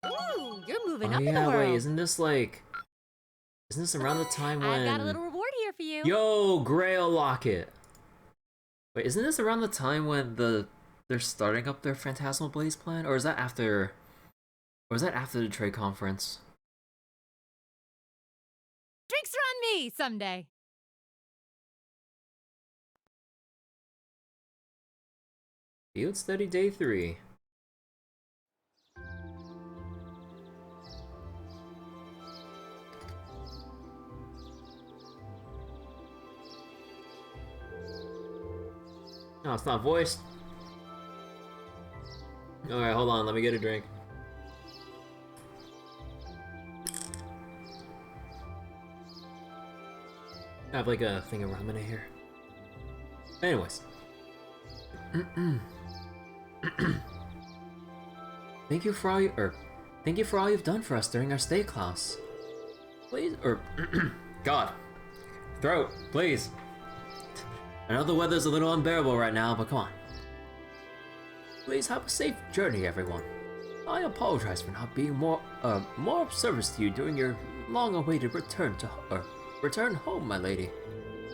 Ooh, you're moving Oh up in the yeah, world. wait, isn't this around the time when... I've got a little reward here for you. Yo, Grail Locket! Wait, isn't this around the time when they're starting up their Phantasmal Blaze plan? Or is that after... Or is that after the trade conference? Drinks are on me someday. Field Study Day 3. No, it's not voiced. Alright, hold on, let me get a drink. I have like a thing of ramen here. Anyways. Thank you for all you've done for us during our stay, Klaus. Please, God. Throat, please. I know the weather's a little unbearable right now, but come on. Please have a safe journey, everyone. I apologize for not being more of service to you during your long-awaited return home, my lady.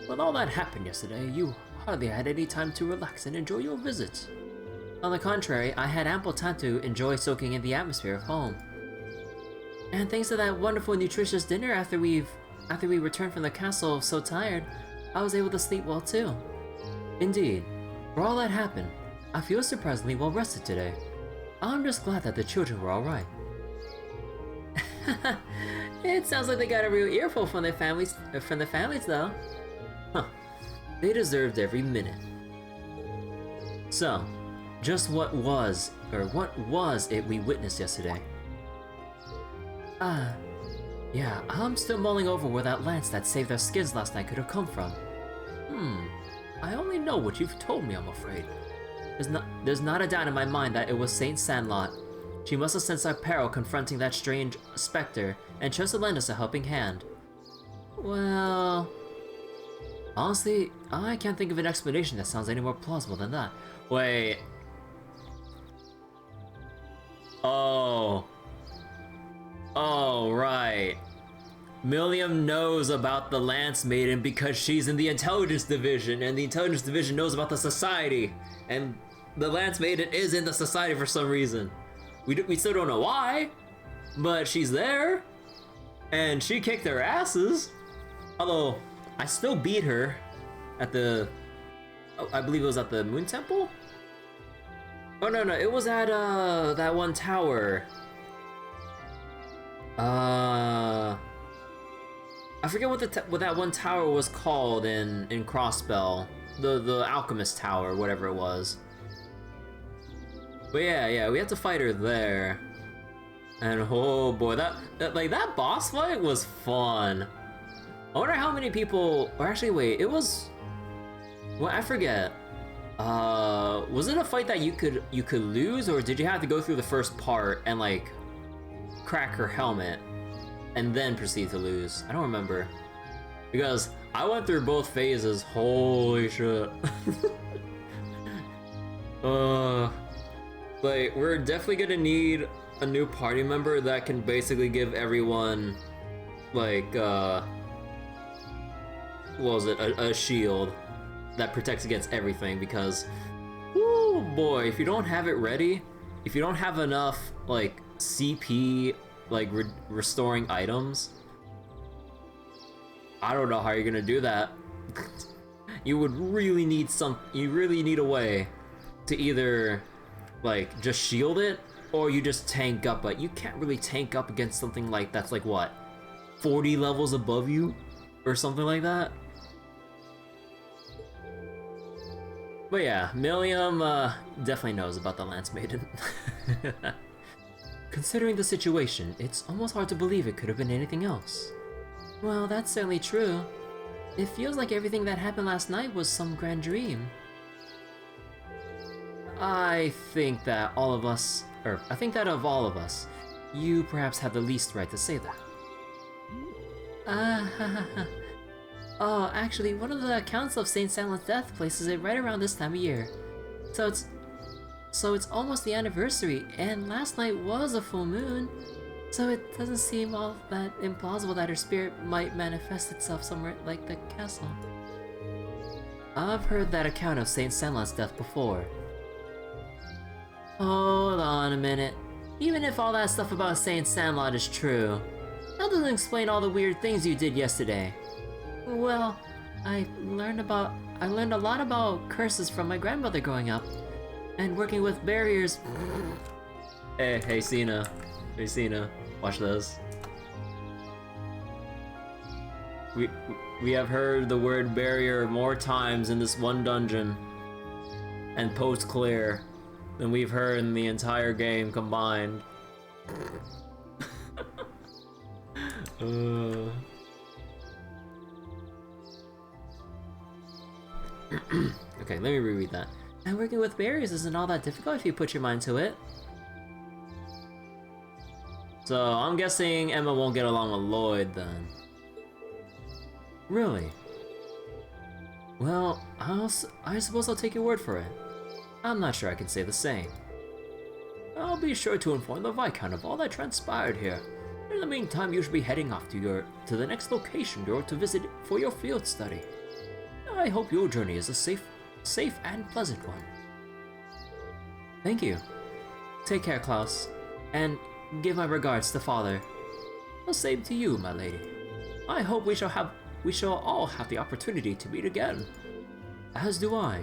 With all that happened yesterday, you hardly had any time to relax and enjoy your visit. On the contrary, I had ample time to enjoy soaking in the atmosphere of home. And thanks to that wonderful nutritious dinner after we returned from the castle so tired, I was able to sleep well too. Indeed, for all that happened, I feel surprisingly well rested today. I'm just glad that the children were alright. It sounds like they got a real earful from their families though. Huh. They deserved every minute. So, just what was it we witnessed yesterday? Yeah, I'm still mulling over where that lance that saved our skins last night could have come from. I only know what you've told me, I'm afraid. There's not a doubt in my mind that it was Saint Sandlot. She must have sensed our peril confronting that strange specter and chose to lend us a helping hand. Well... honestly, I can't think of an explanation that sounds any more plausible than that. Wait... Oh, right. Milliam knows about the Lance Maiden because she's in the Intelligence Division, and the Intelligence Division knows about the Society, and the Lance Maiden is in the Society for some reason. We still don't know why, but she's there, and she kicked their asses. Although, I still beat her at the... I believe it was at the Moon Temple? Oh no, it was at that one tower. I forget what that one tower was called in Crossbell. The Alchemist Tower, whatever it was. But yeah, we had to fight her there. And oh boy, that boss fight was fun. I wonder how many people, or actually wait, it was, well, I forget. Was it a fight that you could lose, or did you have to go through the first part and like crack her helmet and then proceed to lose? I don't remember, because I went through both phases. Holy shit. Like, we're definitely gonna need a new party member that can basically give everyone like what was it, a shield that protects against everything, because oh boy, if you don't have it ready, if you don't have enough like CP like restoring items, I don't know how you're gonna do that. You would really need a way to either like just shield it, or you just tank up, but you can't really tank up against something like that's like what, 40 levels above you or something like that. But yeah, Milliam definitely knows about the Lance Maiden. Considering the situation, it's almost hard to believe it could have been anything else. Well, that's certainly true. It feels like everything that happened last night was some grand dream. I think that of all of us, you perhaps have the least right to say that. Oh, actually, one of the accounts of Saint Silent's death places it right around this time of year. So So it's almost the anniversary, and last night was a full moon. So it doesn't seem all that implausible that her spirit might manifest itself somewhere like the castle. I've heard that account of Saint Sandlot's death before. Hold on a minute. Even if all that stuff about Saint Sandlot is true, that doesn't explain all the weird things you did yesterday. Well, I learned a lot about curses from my grandmother growing up, and working with barriers. Hey Cena. Hey Cena, watch this. We have heard the word barrier more times in this one dungeon and post clear than we've heard in the entire game combined. Okay, let me reread that. And working with barriers isn't all that difficult if you put your mind to it. So, I'm guessing Emma won't get along with Lloyd then. Really? Well, I suppose I'll take your word for it. I'm not sure I can say the same. I'll be sure to inform the Viscount of all that transpired here. In the meantime, you should be heading off to the next location you're to visit for your field study. I hope your journey is a safe and pleasant one. Thank you. Take care, Klaus, and give my regards to Father. The same to you, my lady. I hope we shall all have the opportunity to meet again. As do I.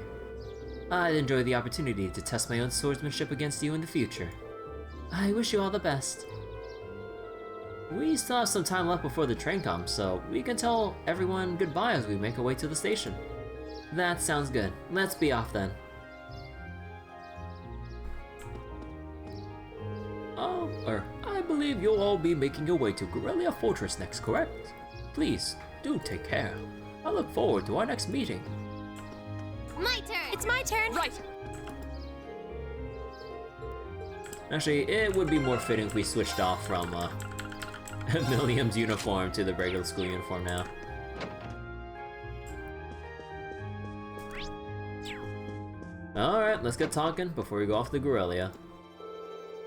I'd enjoy the opportunity to test my own swordsmanship against you in the future. I wish you all the best. We still have some time left before the train comes, so we can tell everyone goodbye as we make our way to the station. That sounds good. Let's be off then. I believe you'll all be making your way to Garrelia Fortress next, correct? Please, do take care. I look forward to our next meeting. My turn! It's my turn! Right! Actually, it would be more fitting if we switched off from Milliam's uniform to the regular school uniform now. Alright, let's get talking before we go off to Garrelia.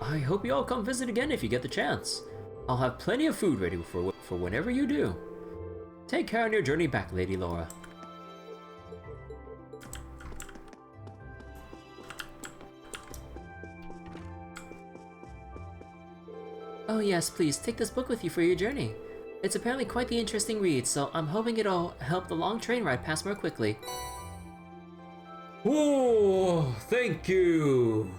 I hope you all come visit again if you get the chance. I'll have plenty of food ready for whenever you do. Take care on your journey back, Lady Laura. Oh yes, please, take this book with you for your journey. It's apparently quite the interesting read, so I'm hoping it'll help the long train ride pass more quickly. Oh, thank you!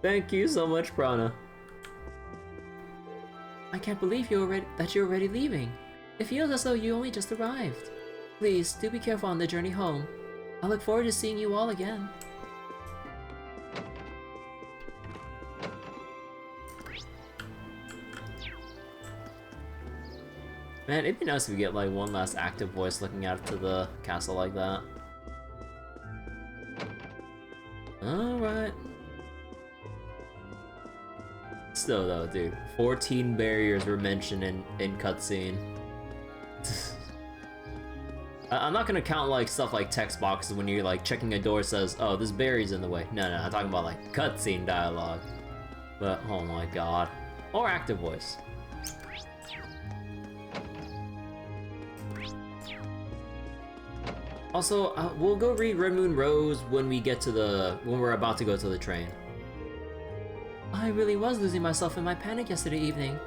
Thank you so much, Prana. I can't believe you're already leaving. It feels as though you only just arrived. Please, do be careful on the journey home. I look forward to seeing you all again. Man, it'd be nice if we get like one last active voice looking out to the castle like that. Alright. Still though, dude, 14 barriers were mentioned in cutscene. I'm not gonna count like stuff like text boxes when you're like checking a door says, oh, this barrier's in the way. No, I'm talking about like cutscene dialogue. But oh my god. Or active voice. Also, we'll go read Red Moon Rose when we're about to go to the train. I really was losing myself in my panic yesterday evening.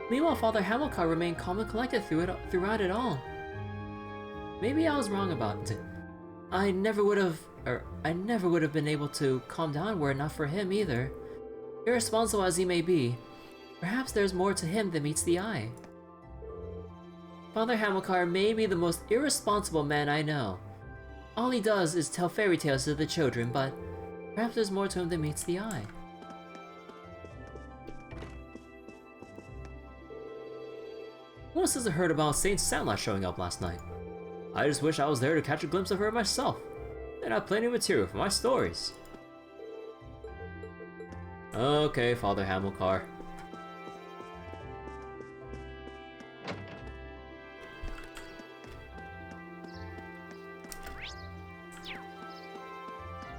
Meanwhile, Father Hamilcar remained calm and collected throughout it all. Maybe I was wrong about it. I never would have been able to calm down were it not for him either. Irresponsible as he may be, perhaps there's more to him than meets the eye. Father Hamilcar may be the most irresponsible man I know. All he does is tell fairy tales to the children, but perhaps there's more to him than meets the eye. Who else has heard about Saint Sandlot showing up last night? I just wish I was there to catch a glimpse of her myself. Then I have plenty of material for my stories. Okay, Father Hamilcar.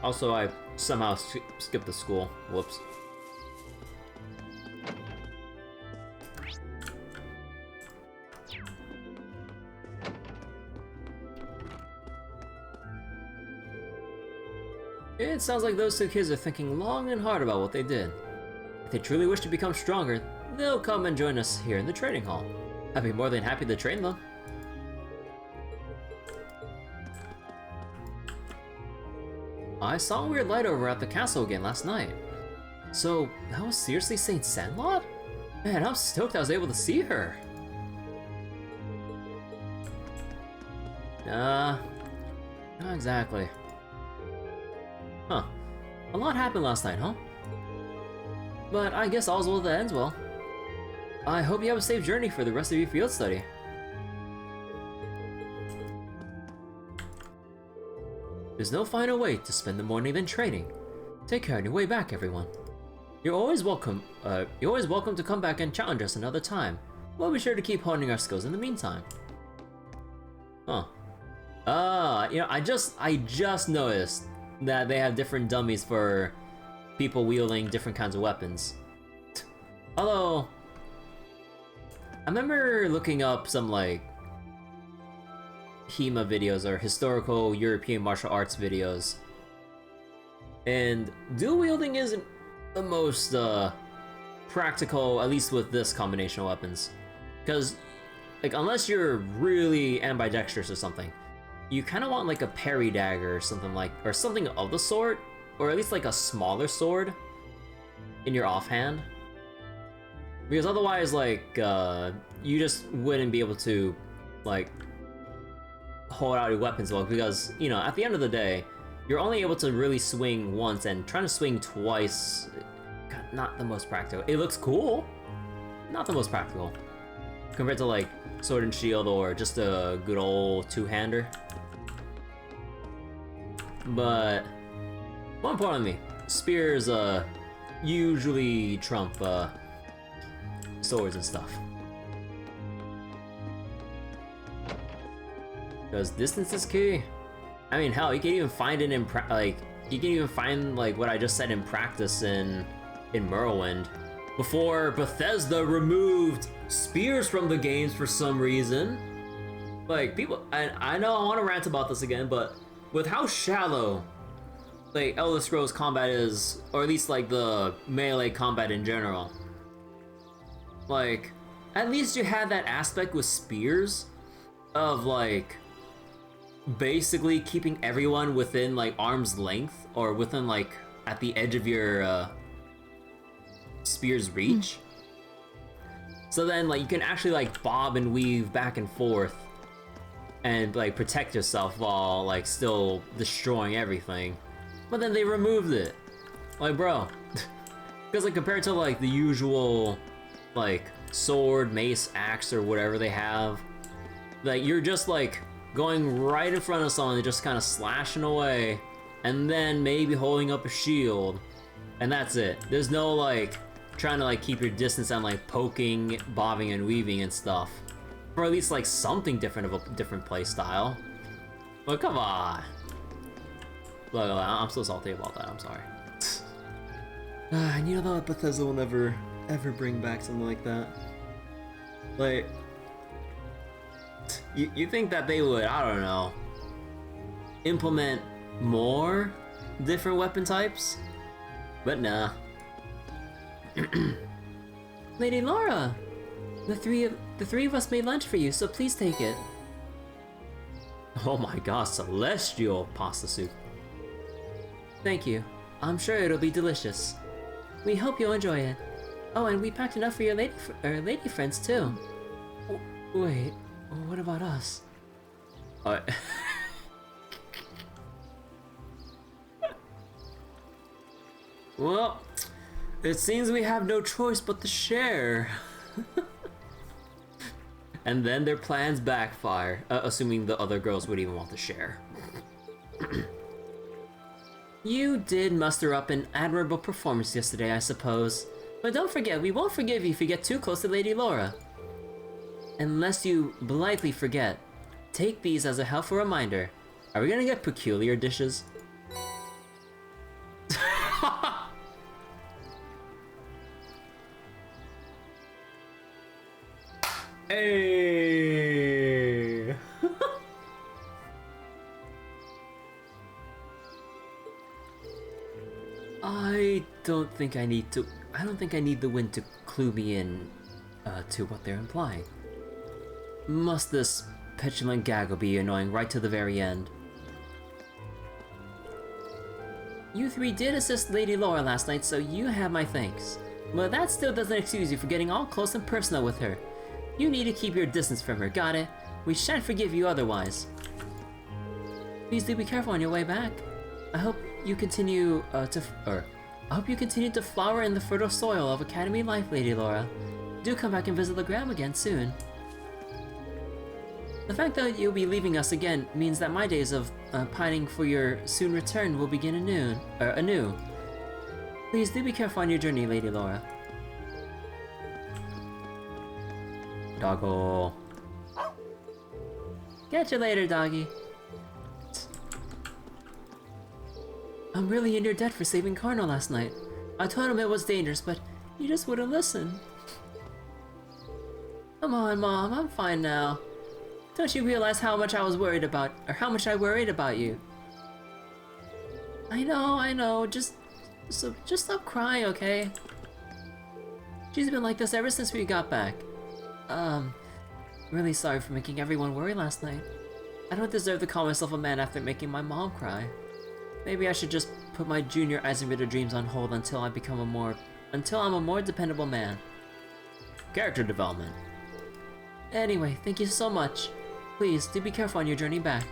Also, I somehow skipped the school. Whoops. It sounds like those two kids are thinking long and hard about what they did. If they truly wish to become stronger, they'll come and join us here in the training hall. I'd be more than happy to train them. I saw a weird light over at the castle again last night. So, that was seriously Saint Sandlot? Man, I'm stoked I was able to see her. Not exactly. Huh. A lot happened last night, huh? But I guess all's well that ends well. I hope you have a safe journey for the rest of your field study. There's no finer way to spend the morning than training. Take care on your way back, everyone. You're always welcome to come back and challenge us another time. We'll be sure to keep honing our skills in the meantime. Huh. You know, I just noticed that they have different dummies for people wielding different kinds of weapons. Although, I remember looking up some, like, HEMA videos or historical European martial arts videos. And dual wielding isn't the most practical, at least with this combination of weapons. Because, like, unless you're really ambidextrous or something, you kind of want like a parry dagger or something or something of the sort, or at least like a smaller sword in your offhand. Because otherwise, like, you just wouldn't be able to, like, hold out your weapons well, because, you know, at the end of the day, you're only able to really swing once, and trying to swing twice, not the most practical. It looks cool, not the most practical, compared to, like, sword and shield or just a good old two-hander. But, more importantly, spears, usually trump, swords and stuff. Because distance is key. I mean, hell, you can even find it in you can even find like what I just said in practice in Morrowind, before Bethesda removed spears from the games for some reason. Like, people, I know I want to rant about this again, but with how shallow, like, Elder Scrolls combat is, or at least like the melee combat in general, like, at least you had that aspect with spears of, like, basically keeping everyone within, like, arm's length, or within, like, at the edge of your spear's reach. So then, like, you can actually, like, bob and weave back and forth and, like, protect yourself while, like, still destroying everything. But then they removed it. Like, bro. Because, like, compared to, like, the usual, like, sword, mace, axe, or whatever they have, like, you're just, like, going right in front of someone and just kind of slashing away, and then maybe holding up a shield, and that's it. There's no, like, trying to, like, keep your distance and, like, poking, bobbing, and weaving and stuff. Or at least, like, something different of a different play style. But come on. Look, I'm so salty about that, I'm sorry. And you know that Bethesda will never, ever bring back something like that. Like, you think that they would, I don't know, implement more different weapon types? But nah. Lady Laura! The three of us made lunch for you, so please take it. Oh my gosh, celestial pasta soup. Thank you. I'm sure it'll be delicious. We hope you'll enjoy it. Oh, and we packed enough for your lady friends too. Wait, what about us? Well, it seems we have no choice but to share. And then their plans backfire, assuming the other girls would even want to share. You did muster up an admirable performance yesterday, I suppose. But don't forget, we won't forgive you if you get too close to Lady Laura. Unless you blithely forget, take these as a helpful reminder. Are we gonna get peculiar dishes? Hey! I don't think I need the wind to clue me in to what they're implying. Must this petulant gaggle be annoying right to the very end? You three did assist Lady Laura last night, so you have my thanks. But that still doesn't excuse you for getting all close and personal with her. You need to keep your distance from her, got it? We shan't forgive you otherwise. Please do be careful on your way back. I hope you continue to flower in the fertile soil of Academy life, Lady Laura. Do come back and visit Legram again soon. The fact that you'll be leaving us again means that my days of pining for your soon return will begin anew. Please do be careful on your journey, Lady Laura. Doggo. Catch you later, doggy. I'm really in your debt for saving Karno last night. I told him it was dangerous, but he just wouldn't listen. Come on, Mom, I'm fine now. Don't you realize how much I worried about you? I know, just stop crying, okay? She's been like this ever since we got back. Really sorry for making everyone worry last night. I don't deserve to call myself a man after making my mom cry. Maybe I should just put my junior Eisenritter dreams on hold until I'm a more dependable man. Character development. Anyway, thank you so much. Please, do be careful on your journey back.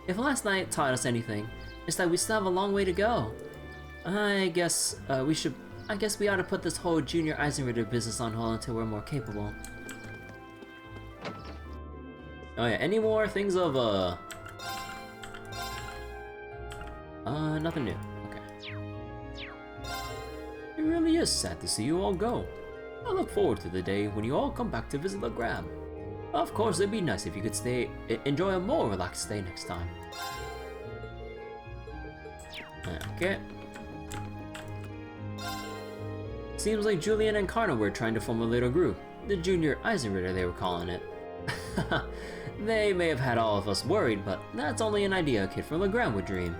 If last night taught us anything, it's that we still have a long way to go. I guess we ought to put this whole junior Eisenritter business on hold until we're more capable. Oh yeah, any more things of, nothing new. Okay. It really is sad to see you all go. I look forward to the day when you all come back to visit Legram. Of course, it'd be nice if you could enjoy a more relaxed stay next time. Okay. Seems like Julian and Karno were trying to form a little group. The Junior Eisenritter, they were calling it. They may have had all of us worried, but that's only an idea a kid from Legram would dream.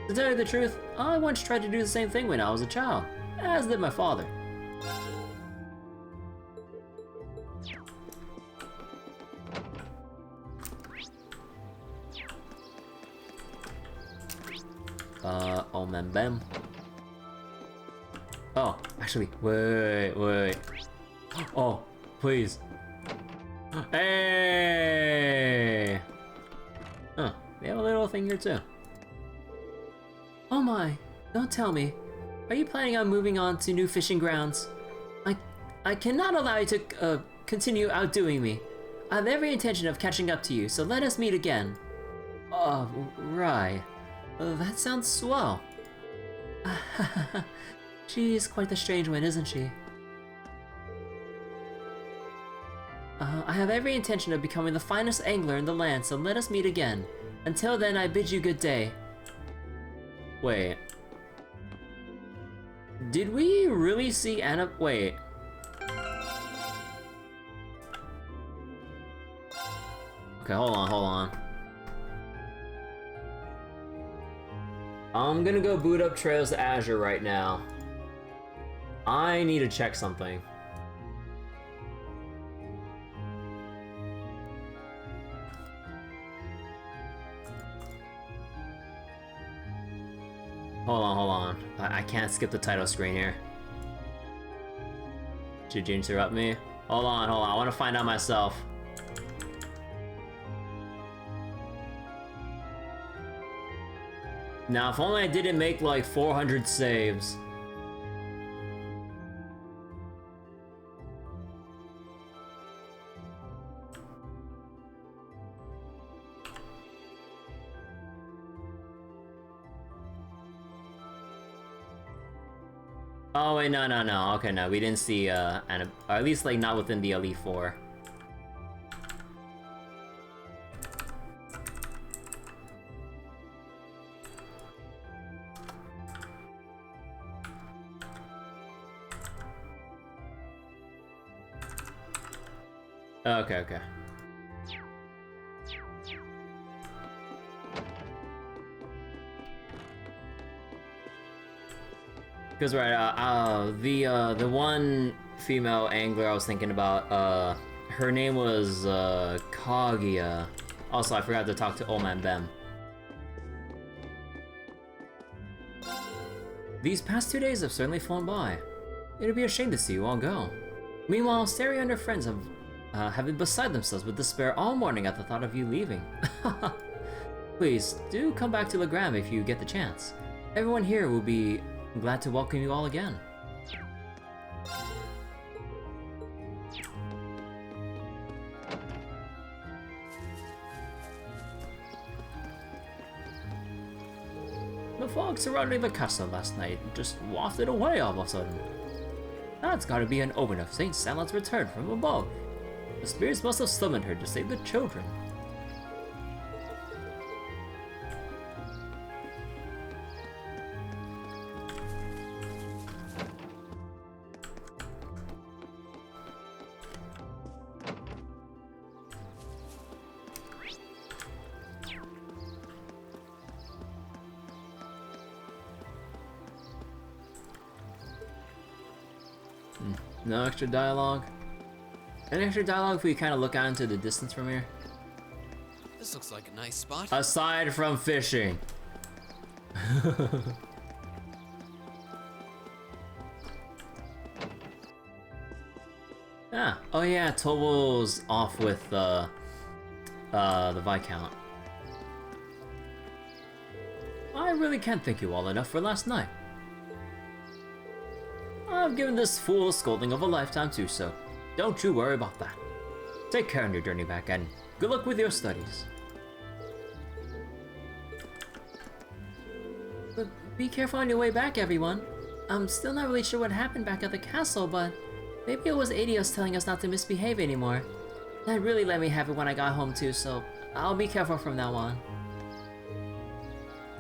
To tell you the truth, I once tried to do the same thing when I was a child, as did my father. Oh man, bam. Oh, actually, wait. Oh, please. Hey! Huh, they have a little thing here too. Oh my, don't tell me. Are you planning on moving on to new fishing grounds? I cannot allow you to continue outdoing me. I have every intention of catching up to you, so let us meet again. Oh, right. That sounds swell. She's quite the strange one, isn't she? I have every intention of becoming the finest angler in the land, so let us meet again. Until then, I bid you good day. Wait. Did we really see Anna? Wait. Okay, hold on. I'm gonna go boot up Trails to Azure right now. I need to check something. Hold on. I can't skip the title screen here. Did you interrupt me? Hold on. I want to find out myself. Now, if only I didn't make like 400 saves. Oh wait, no. Okay, no, we didn't see, or at least like not within the Elite Four. Okay, okay. Because right, the one female angler I was thinking about, her name was Kaguya. Also, I forgot to talk to Old Man Bem. These past 2 days have certainly flown by. It'd be a shame to see you all go. Meanwhile, Sari and her friends have been beside themselves with despair all morning at the thought of you leaving. Please, do come back to Legram if you get the chance. Everyone here will be glad to welcome you all again. The fog surrounding the castle last night just wafted away all of a sudden. That's gotta be an omen of Saint Salot's return from above. The spirits must have summoned her to save the children. No extra dialogue? Any extra dialogue if we kind of look out into the distance from here? This looks like a nice spot. Aside from fishing. Ah, oh yeah, Tobo's off with the Viscount. I really can't thank you all enough for last night. I've given this fool a scolding of a lifetime too, so don't you worry about that. Take care on your journey back, and good luck with your studies. But be careful on your way back, everyone. I'm still not really sure what happened back at the castle, but maybe it was Adios telling us not to misbehave anymore. That really let me have it when I got home too, so I'll be careful from now on.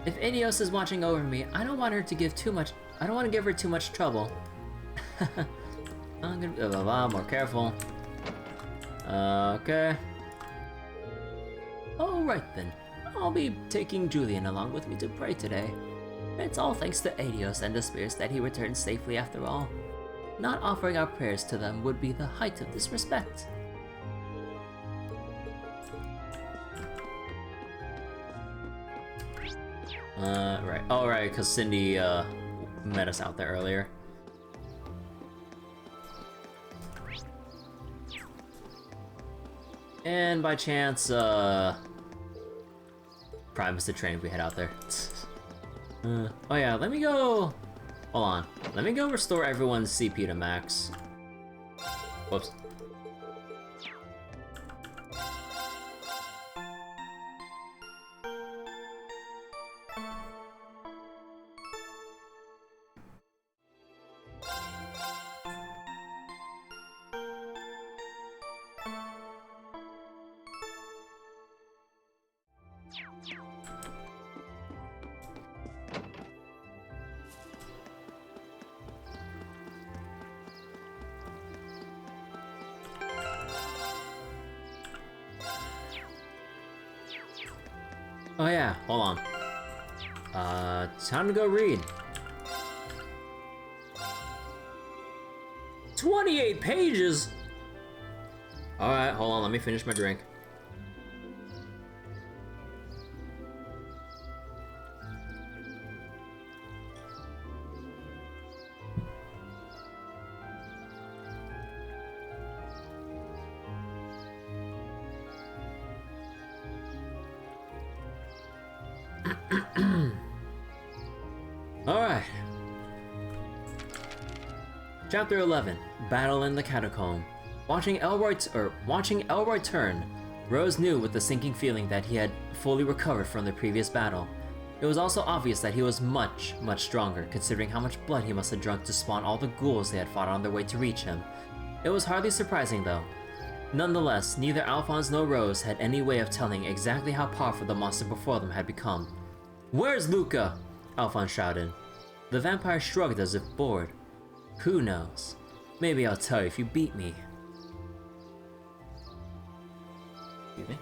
If Adios is watching over me, I don't want to give her too much trouble. I'm gonna be a lot more careful. Okay. Alright then. I'll be taking Julian along with me to pray today. It's all thanks to Adios and the spirits that he returned safely after all. Not offering our prayers to them would be the height of disrespect. Right. Oh, right, because Cindy, met us out there earlier. And by chance, probably missed the train if we head out there. Oh yeah, let me go... Hold on. Let me go restore everyone's CP to max. Whoops. Oh yeah, hold on. Time to go read. 28 pages? Alright, hold on, let me finish my drink. Alright. Chapter 11, Battle in the Catacomb. Watching Elroy turn, Rose knew with the sinking feeling that he had fully recovered from the previous battle. It was also obvious that he was much, much stronger, considering how much blood he must have drunk to spawn all the ghouls they had fought on their way to reach him. It was hardly surprising though. Nonetheless, neither Alphonse nor Rose had any way of telling exactly how powerful the monster before them had become. "Where's Luca?" Alphonse shouted. The vampire shrugged as if bored. "Who knows? Maybe I'll tell you if you beat me." Excuse me.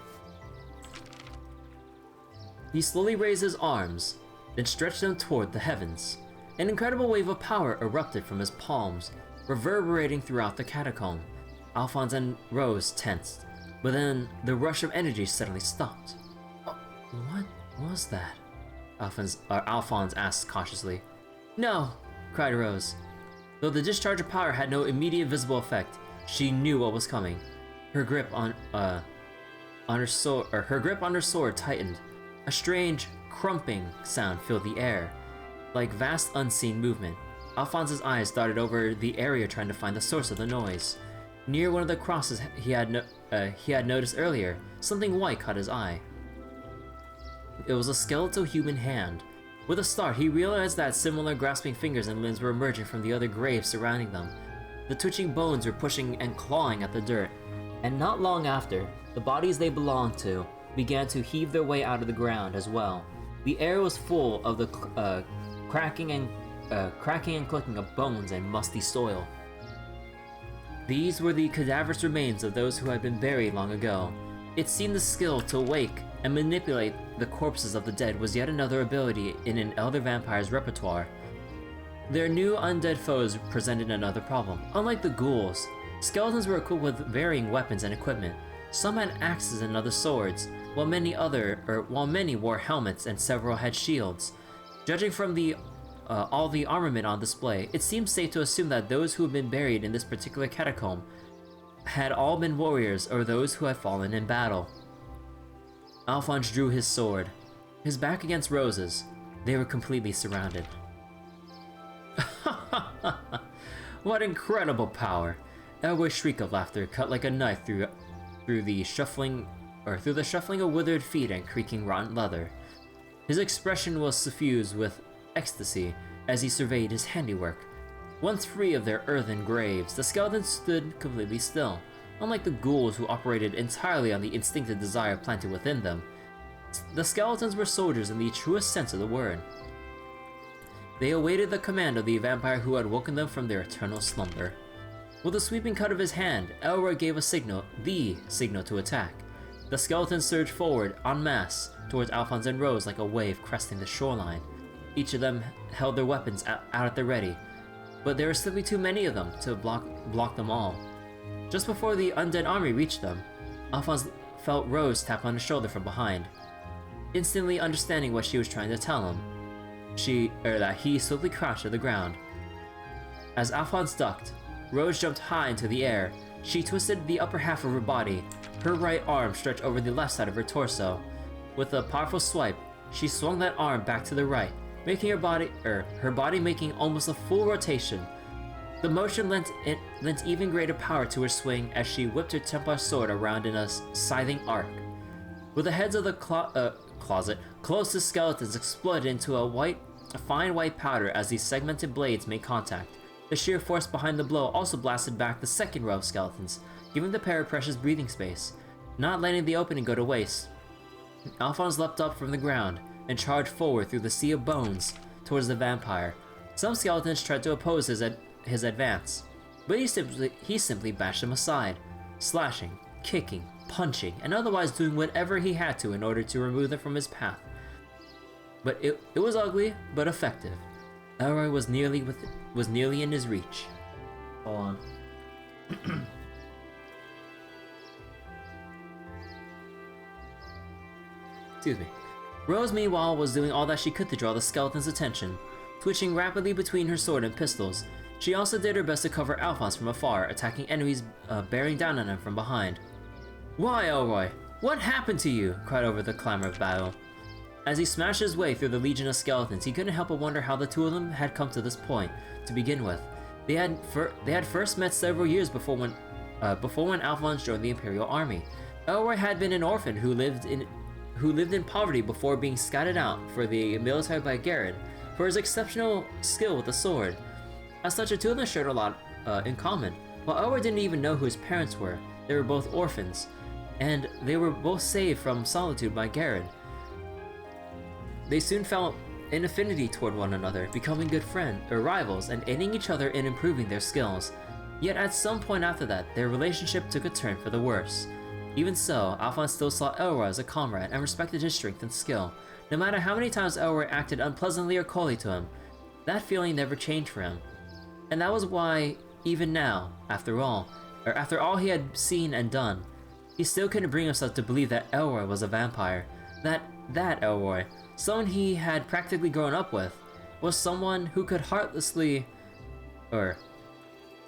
He slowly raised his arms, then stretched them toward the heavens. An incredible wave of power erupted from his palms, reverberating throughout the catacomb. Alphonse and Rose tensed, but then the rush of energy suddenly stopped. What was that? Alphonse asked cautiously. No, cried Rose. Though the discharge of power had no immediate visible effect, she knew what was coming. Her grip on her sword tightened. A strange crumping sound filled the air, like vast unseen movement. Alphonse's eyes darted over the area trying to find the source of the noise. Near one of the crosses he had noticed earlier, something white caught his eye. It was a skeletal human hand. With a start, he realized that similar grasping fingers and limbs were emerging from the other graves surrounding them. The twitching bones were pushing and clawing at the dirt, and not long after, the bodies they belonged to began to heave their way out of the ground as well. The air was full of the cracking and clicking of bones and musty soil. These were the cadaverous remains of those who had been buried long ago. It seemed the skill to wake and manipulate the corpses of the dead was yet another ability in an elder vampire's repertoire. Their new undead foes presented another problem. Unlike the ghouls, skeletons were equipped with varying weapons and equipment. Some had axes and other swords, while many wore helmets and several had shields. Judging from all the armament on display, it seems safe to assume that those who had been buried in this particular catacomb had all been warriors or those who had fallen in battle. Alphonse drew his sword, his back against Rose's. They were completely surrounded. What incredible power! Elroy's shriek of laughter cut like a knife through the shuffling of withered feet and creaking rotten leather. His expression was suffused with ecstasy as he surveyed his handiwork. Once free of their earthen graves, the skeletons stood completely still. Unlike the ghouls who operated entirely on the instinctive desire planted within them, the skeletons were soldiers in the truest sense of the word. They awaited the command of the vampire who had woken them from their eternal slumber. With a sweeping cut of his hand, Elroy gave the signal to attack. The skeletons surged forward, en masse, towards Alphonse and Rose like a wave cresting the shoreline. Each of them held their weapons out at the ready, but there were simply too many of them to block them all. Just before the undead army reached them, Alphonse felt Rose tap on his shoulder from behind. Instantly understanding what she was trying to tell him, that he swiftly crouched to the ground. As Alphonse ducked, Rose jumped high into the air. She twisted the upper half of her body. Her right arm stretched over the left side of her torso. With a powerful swipe, she swung that arm back to the right, making her body making almost a full rotation. The motion lent even greater power to her swing as she whipped her Templar sword around in a scything arc. With the heads of the closet, closest skeletons exploded into a fine white powder as these segmented blades made contact. The sheer force behind the blow also blasted back the second row of skeletons, giving the pair precious breathing space, not letting the opening go to waste. Alphonse leapt up from the ground and charged forward through the sea of bones towards the vampire. Some skeletons tried to oppose his advance, but he simply bashed them aside, slashing, kicking, punching, and otherwise doing whatever he had to in order to remove them from his path. But it was ugly, but effective. Elroy was nearly in his reach. Hold on. Excuse me. Rose, meanwhile, was doing all that she could to draw the skeleton's attention, twitching rapidly between her sword and pistols. She also did her best to cover Alphonse from afar, attacking enemies bearing down on him from behind. "Why, Elroy? What happened to you?" cried over the clamor of battle. As he smashed his way through the legion of skeletons, he couldn't help but wonder how the two of them had come to this point to begin with. They had first met several years before when Alphonse joined the Imperial Army. Elroy had been an orphan who lived in poverty before being scouted out for the military by Garrett for his exceptional skill with the sword. As such, the two of them shared a lot in common. While Elroy didn't even know who his parents were, they were both orphans, and they were both saved from solitude by Garrett. They soon felt an affinity toward one another, becoming good friends or rivals and aiding each other in improving their skills. Yet at some point after that, their relationship took a turn for the worse. Even so, Alphonse still saw Elroy as a comrade and respected his strength and skill. No matter how many times Elroy acted unpleasantly or coldly to him, that feeling never changed for him. And that was why, even now, after all he had seen and done, he still couldn't bring himself to believe that Elroy was a vampire. That Elroy, someone he had practically grown up with, was someone who could heartlessly... Wait,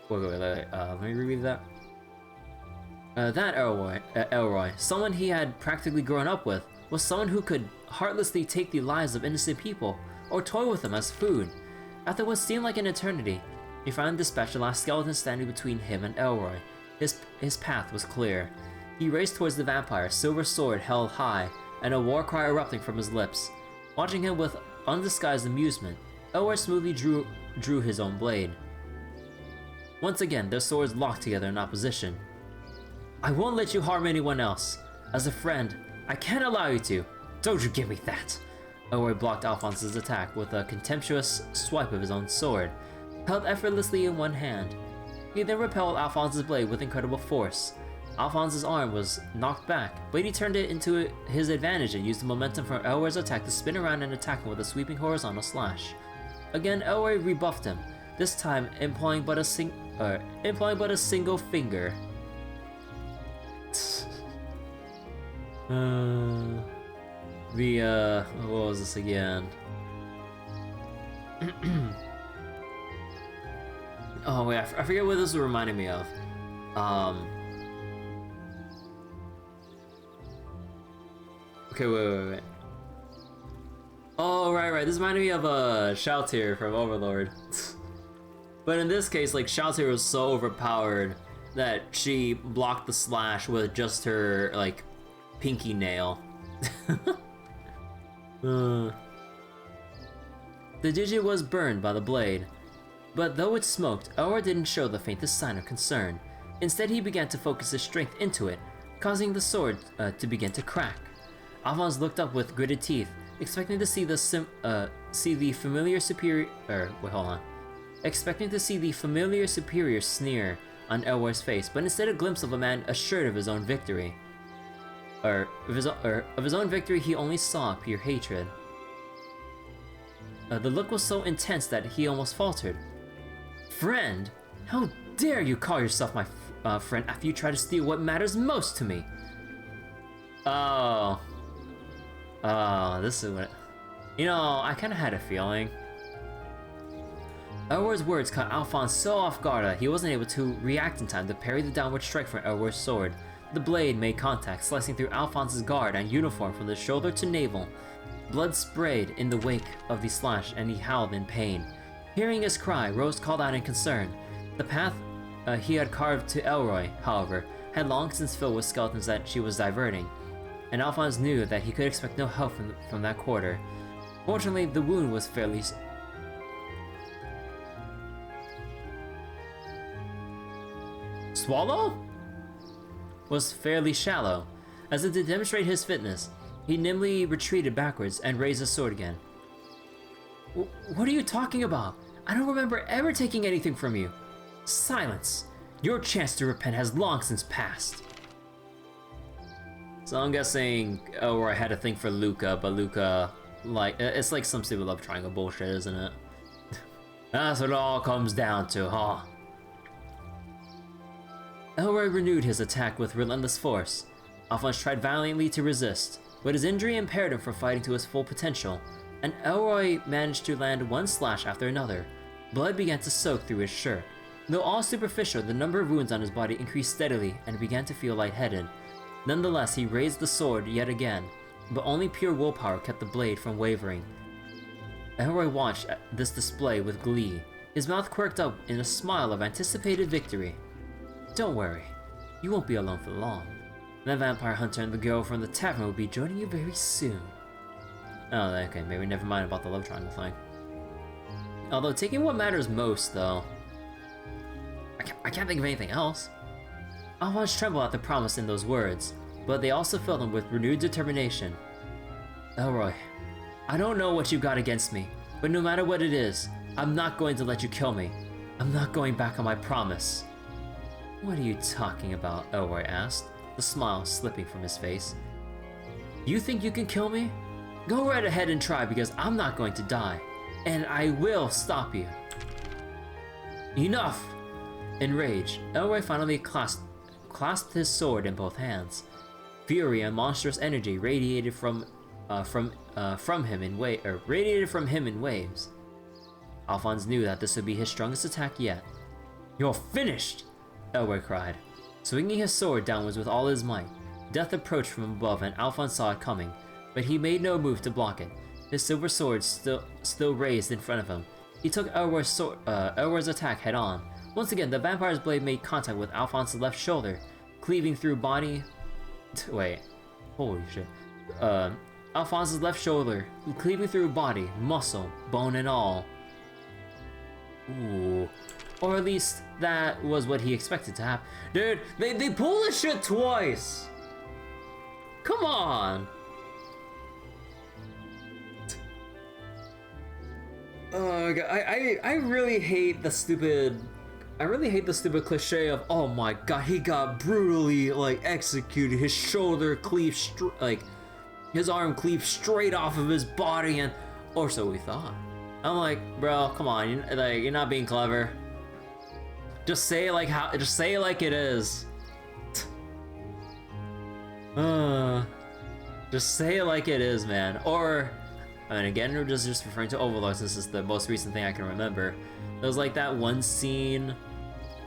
let me reread that. That Elroy, someone he had practically grown up with, was someone who could heartlessly take the lives of innocent people, or toy with them as food. After what seemed like an eternity, he finally dispatched the last skeleton standing between him and Elroy. His path was clear. He raced towards the vampire, silver sword held high, and a war cry erupting from his lips. Watching him with undisguised amusement, Elroy smoothly drew his own blade. Once again, their swords locked together in opposition. "I won't let you harm anyone else. As a friend, I can't allow you to. Don't you give me that!" Elroy blocked Alphonse's attack with a contemptuous swipe of his own sword, held effortlessly in one hand. He then repelled Alphonse's blade with incredible force. Alphonse's arm was knocked back, but he turned it into his advantage and used the momentum from Elroy's attack to spin around and attack him with a sweeping horizontal slash. Again, Elroy rebuffed him, this time employing but a single finger. What was this again? Oh wait, I forget what this was reminding me of. Okay, wait. Oh, right. This reminded me of Shalltear from Overlord. But in this case, like, Shalltear was so overpowered that she blocked the slash with just her, like, pinky nail. The digit was burned by the blade, but though it smoked, Elroy didn't show the faintest sign of concern. Instead, he began to focus his strength into it, causing the sword to begin to crack. Alphonse looked up with gritted teeth, expecting to see the familiar superior sneer on Elroy's face, but instead a glimpse of a man assured of his own victory. Of his own victory, he only saw pure hatred. The look was so intense that he almost faltered. "Friend? How dare you call yourself my friend after you try to steal what matters most to me?" Oh, this is what... I kinda had a feeling. Elroy's words caught Alphonse so off guard that he wasn't able to react in time to parry the downward strike from Elroy's sword. The blade made contact, slicing through Alphonse's guard and uniform from the shoulder to navel. Blood sprayed in the wake of the slash, and he howled in pain. Hearing his cry, Rose called out in concern. The path he had carved to Elroy, however, had long since filled with skeletons that she was diverting, and Alphonse knew that he could expect no help from that quarter. Fortunately, the wound was fairly... was fairly shallow. As if to demonstrate his fitness, he nimbly retreated backwards and raised his sword again. What are you talking about? I don't remember ever taking anything from you. Silence! Your chance to repent has long since passed. So I'm guessing Elroy had a thing for Luca, but Luca, like, it's like some stupid love triangle bullshit, isn't it? That's what it all comes down to, huh? Elroy renewed his attack with relentless force. Alphonse tried valiantly to resist, but his injury impaired him from fighting to his full potential, and Elroy managed to land one slash after another. Blood began to soak through his shirt. Though all superficial, the number of wounds on his body increased steadily and began to feel lightheaded. Nonetheless, he raised the sword yet again, but only pure willpower kept the blade from wavering. Elroy watched this display with glee, his mouth quirked up in a smile of anticipated victory. Don't worry, you won't be alone for long. The vampire hunter and the girl from the tavern will be joining you very soon. Oh, okay, maybe never mind about the love triangle thing. Although, taking what matters most, though... I can't think of anything else. Alphonse trembled at the promise in those words, but they also filled him with renewed determination. Elroy, I don't know what you've got against me, but no matter what it is, I'm not going to let you kill me. I'm not going back on my promise. What are you talking about? Elroy asked. the smile slipping from his face. You think you can kill me? Go right ahead and try, because I'm not going to die, and I will stop you. Enough! Enraged, Elroy finally clasped his sword in both hands. Fury and monstrous energy radiated from him in waves. Alphonse knew that this would be his strongest attack yet. You're finished! Elroy cried, swinging his sword downwards with all his might. Death approached from above, and Alphonse saw it coming, but he made no move to block it. His silver sword still raised in front of him. He took Elroy's attack head on. Once again, the vampire's blade made contact with Alphonse's left shoulder, cleaving through body. Wait, holy shit. Alphonse's left shoulder, cleaving through body, muscle, bone, and all. Ooh. Or at least that was what he expected to happen. Dude, they pull this shit twice! Come on! Oh god, I really hate the stupid cliche of, oh my god, he got brutally like executed. His shoulder cleaved his arm cleaved straight off of his body, and or so we thought. I'm like, bro, come on, you're not being clever. Just say it like it is. Just say it like it is, man. Or, I mean, again, we're just referring to Overlord since it's the most recent thing I can remember. There was like that one scene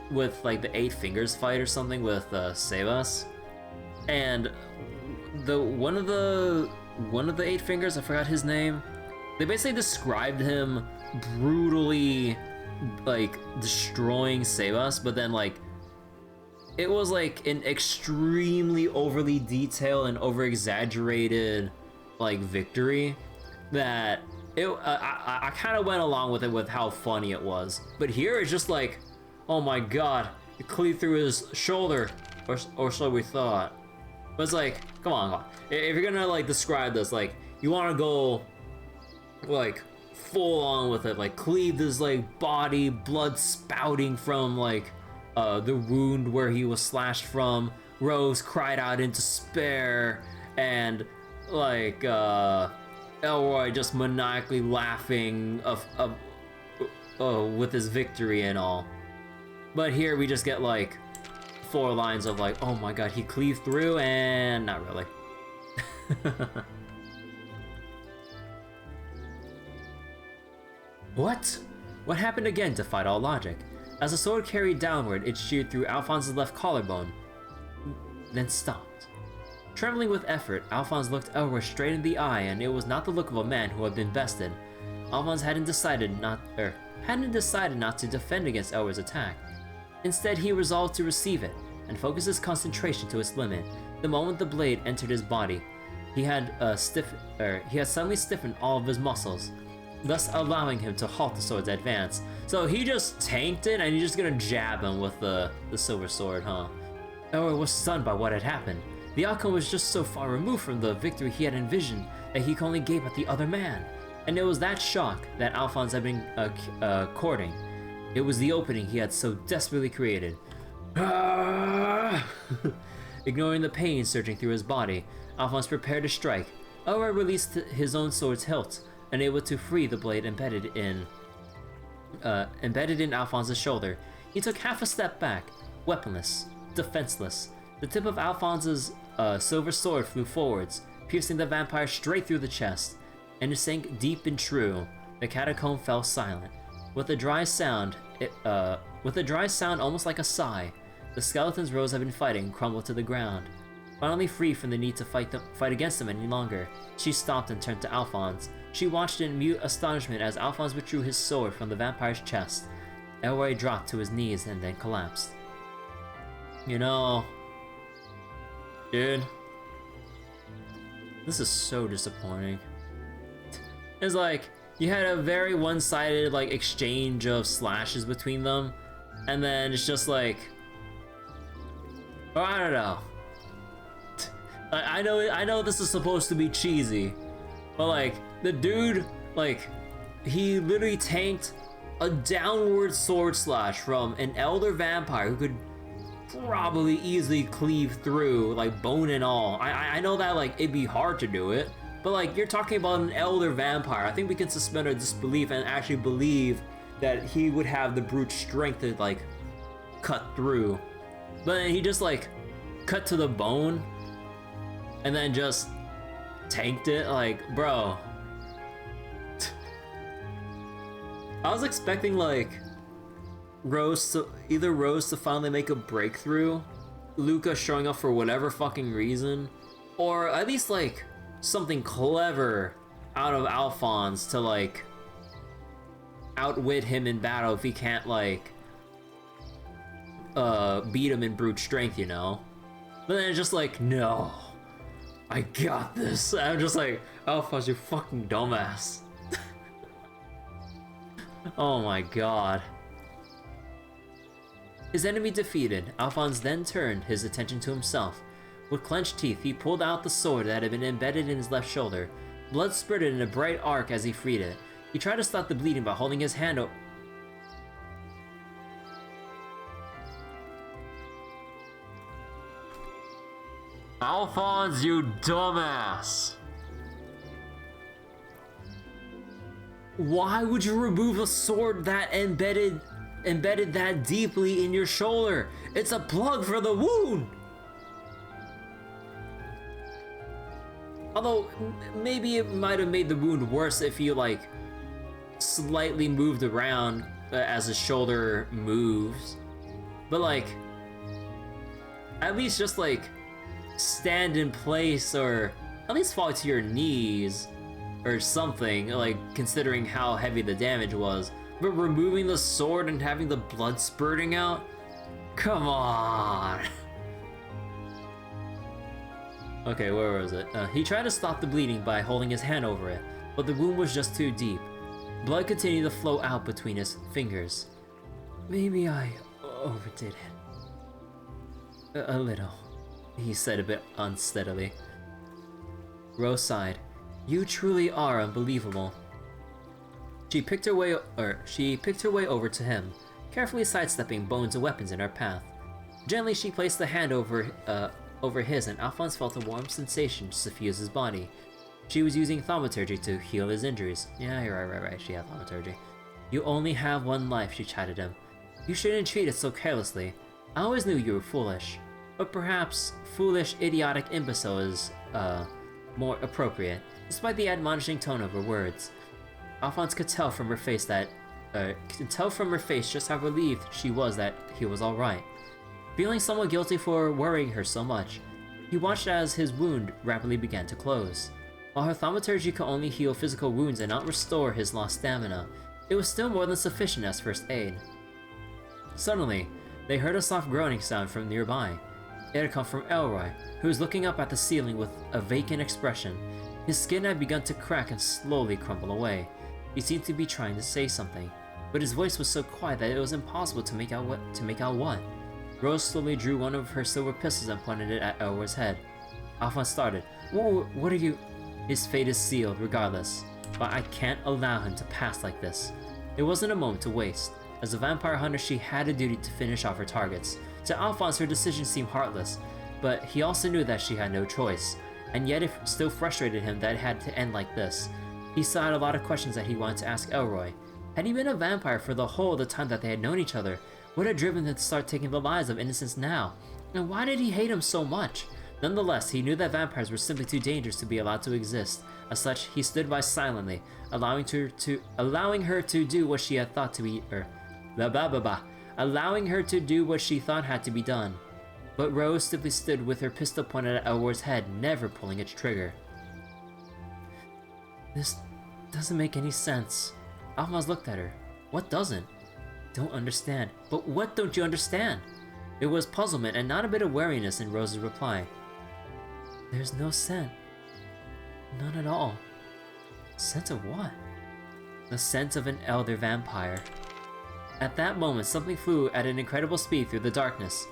with like the 8 Fingers fight or something with Sebas, and one of the 8 Fingers, I forgot his name. They basically described him brutally like destroying Sebas, but then like it was like an extremely overly detailed and over exaggerated like victory that I kind of went along with it with how funny it was. But here it's just like, oh my god, it cleaved through his shoulder, or so we thought. But it's like, come on. If you're gonna like describe this, like you want to go like full on with it, like cleave his like body, blood spouting from like the wound where he was slashed from. Rose cried out in despair, and like Elroy just maniacally laughing with his victory and all. But here we just get like 4 lines of like, oh my god, he cleaved through, and not really. What? What happened again defied all logic. As the sword carried downward, it sheared through Alphonse's left collarbone, then stopped. Trembling with effort, Alphonse looked Elroy straight in the eye, and it was not the look of a man who had been bested. Alphonse hadn't decided not to defend against Elroy's attack. Instead, he resolved to receive it and focus his concentration to its limit. The moment the blade entered his body, he had suddenly stiffened all of his muscles, thus allowing him to halt the sword's advance. So he just tanked it, and he's just gonna jab him with the silver sword, huh? Elroy was stunned by what had happened. The outcome was just so far removed from the victory he had envisioned that he could only gape at the other man. And it was that shock that Alphonse had been courting. It was the opening he had so desperately created. Ignoring the pain surging through his body, Alphonse prepared to strike. Elroy released his own sword's hilt, unable to free the blade embedded in Alphonse's shoulder. He took half a step back, weaponless, defenseless. The tip of Alphonse's silver sword flew forwards, piercing the vampire straight through the chest, and it sank deep and true. The catacomb fell silent. With a dry sound almost like a sigh, the skeletons Rose had been fighting crumbled to the ground. Finally free from the need to fight against them any longer, she stopped and turned to Alphonse. She watched in mute astonishment as Alphonse withdrew his sword from the vampire's chest. Elroy dropped to his knees and then collapsed. You know, dude, this is so disappointing. It's like, you had a very one-sided like exchange of slashes between them, and then it's just like, oh, I don't know. I know this is supposed to be cheesy, but like the dude, like he literally tanked a downward sword slash from an elder vampire who could probably easily cleave through, like bone and all. I know that like it'd be hard to do it, but like you're talking about an elder vampire. I think we can suspend our disbelief and actually believe that he would have the brute strength to like cut through. But then he just like cut to the bone and then just tanked it. Like, bro. I was expecting like Rose to finally make a breakthrough, Luca showing up for whatever fucking reason, or at least like something clever out of Alphonse to like outwit him in battle if he can't like beat him in brute strength, you know? But then it's just like, no, I got this. I'm just like, Alphonse, you fucking dumbass. Oh my god. His enemy defeated, Alphonse then turned his attention to himself. With clenched teeth, he pulled out the sword that had been embedded in his left shoulder. Blood spurted in a bright arc as he freed it. He tried to stop the bleeding by holding his hand over... Alphonse, you dumbass! Why would you remove a sword that embedded that deeply in your shoulder? It's a plug for the wound! Although, maybe it might have made the wound worse if you, like, slightly moved around as the shoulder moves. But, like, at least just, like, stand in place or at least fall to your knees or something, like, considering how heavy the damage was. But removing the sword and having the blood spurting out? Come on! Okay, where was it? He tried to stop the bleeding by holding his hand over it, but the wound was just too deep. Blood continued to flow out between his fingers. Maybe I overdid it. A little, he said a bit unsteadily. Rose sighed. You truly are unbelievable. She picked her way over to him, carefully sidestepping bones and weapons in her path. Gently, she placed the hand over his, and Alphonse felt a warm sensation suffuse his body. She was using thaumaturgy to heal his injuries. Yeah, you're right. She had thaumaturgy. You only have one life, she chided him. You shouldn't treat it so carelessly. I always knew you were foolish. But perhaps foolish, idiotic imbecile is, more appropriate, despite the admonishing tone of her words. Alphonse could tell from her face just how relieved she was that he was alright. Feeling somewhat guilty for worrying her so much, he watched as his wound rapidly began to close. While her thaumaturgy could only heal physical wounds and not restore his lost stamina, it was still more than sufficient as first aid. Suddenly, they heard a soft groaning sound from nearby. It had come from Elroy, who was looking up at the ceiling with a vacant expression. His skin had begun to crack and slowly crumble away. He seemed to be trying to say something, but his voice was so quiet that it was impossible to make out what. Rose slowly drew one of her silver pistols and pointed it at Elroy's head. Alphonse started. What are you? His fate is sealed, regardless. But I can't allow him to pass like this. It wasn't a moment to waste. As a vampire hunter, she had a duty to finish off her targets. To Alphonse, her decision seemed heartless, but he also knew that she had no choice. And yet it still frustrated him that it had to end like this. He still had a lot of questions that he wanted to ask Elroy. Had he been a vampire for the whole of the time that they had known each other? What had driven him to start taking the lives of innocents now? And why did he hate him so much? Nonetheless, he knew that vampires were simply too dangerous to be allowed to exist. As such, he stood by silently, allowing her to do what she had thought to be, allowing her to do what she thought had to be done. But Rose simply stood with her pistol pointed at Elroy's head, never pulling its trigger. This doesn't make any sense. Alphonse looked at her. What doesn't? Don't understand. But what don't you understand? It was puzzlement and not a bit of wariness in Rose's reply. There's no scent. None at all. Scent of what? The scent of an elder vampire. At that moment, something flew at an incredible speed through the darkness.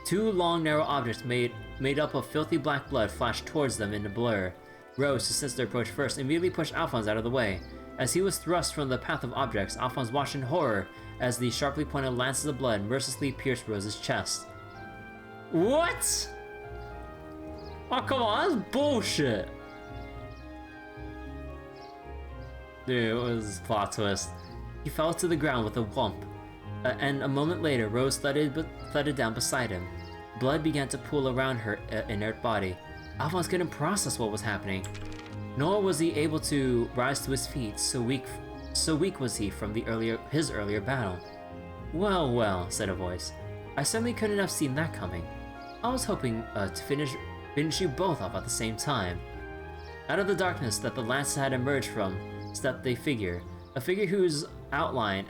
Two long, narrow objects made up of filthy black blood flashed towards them in a blur. Rose, who sensed their approach first, immediately pushed Alphonse out of the way. As he was thrust from the path of objects, Alphonse watched in horror as the sharply pointed lances of blood mercilessly pierced Rose's chest. What? Oh, come on, that's bullshit. Dude, it was a plot twist. He fell to the ground with a whomp, and a moment later, Rose thudded down beside him. Blood began to pool around her inert body. Alphonse couldn't process what was happening. Nor was he able to rise to his feet, so weak was he from his earlier battle. Well, well, said a voice. I certainly couldn't have seen that coming. I was hoping to finish you both off at the same time. Out of the darkness that the lance had emerged from stepped a figure whose outline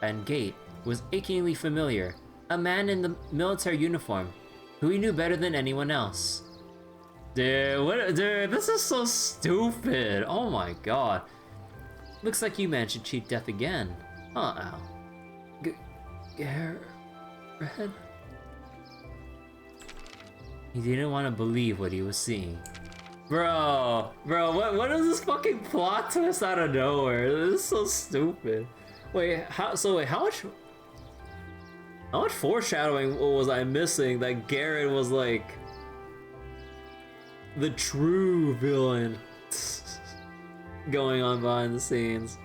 and gait was achingly familiar. A man in the military uniform, who he knew better than anyone else. Dude, this is so stupid. Oh my god. Looks like you managed to cheat death again. Huh, Al? Garrett? He didn't want to believe what he was seeing. Bro, what is this fucking plot twist out of nowhere? This is so stupid. How much foreshadowing was I missing that Garrett was like the true villain going on behind the scenes?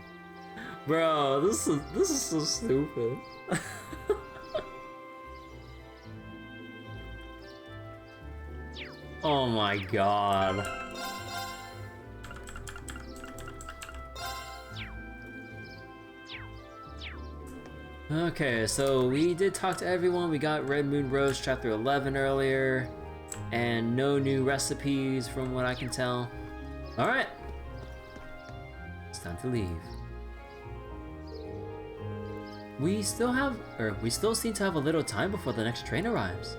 Bro, this is so stupid. Oh my god. Okay, so we did talk to everyone. We got Red Moon Rose chapter 11 earlier, and no new recipes from what I can tell. Alright, it's time to leave. We still seem to have a little time before the next train arrives.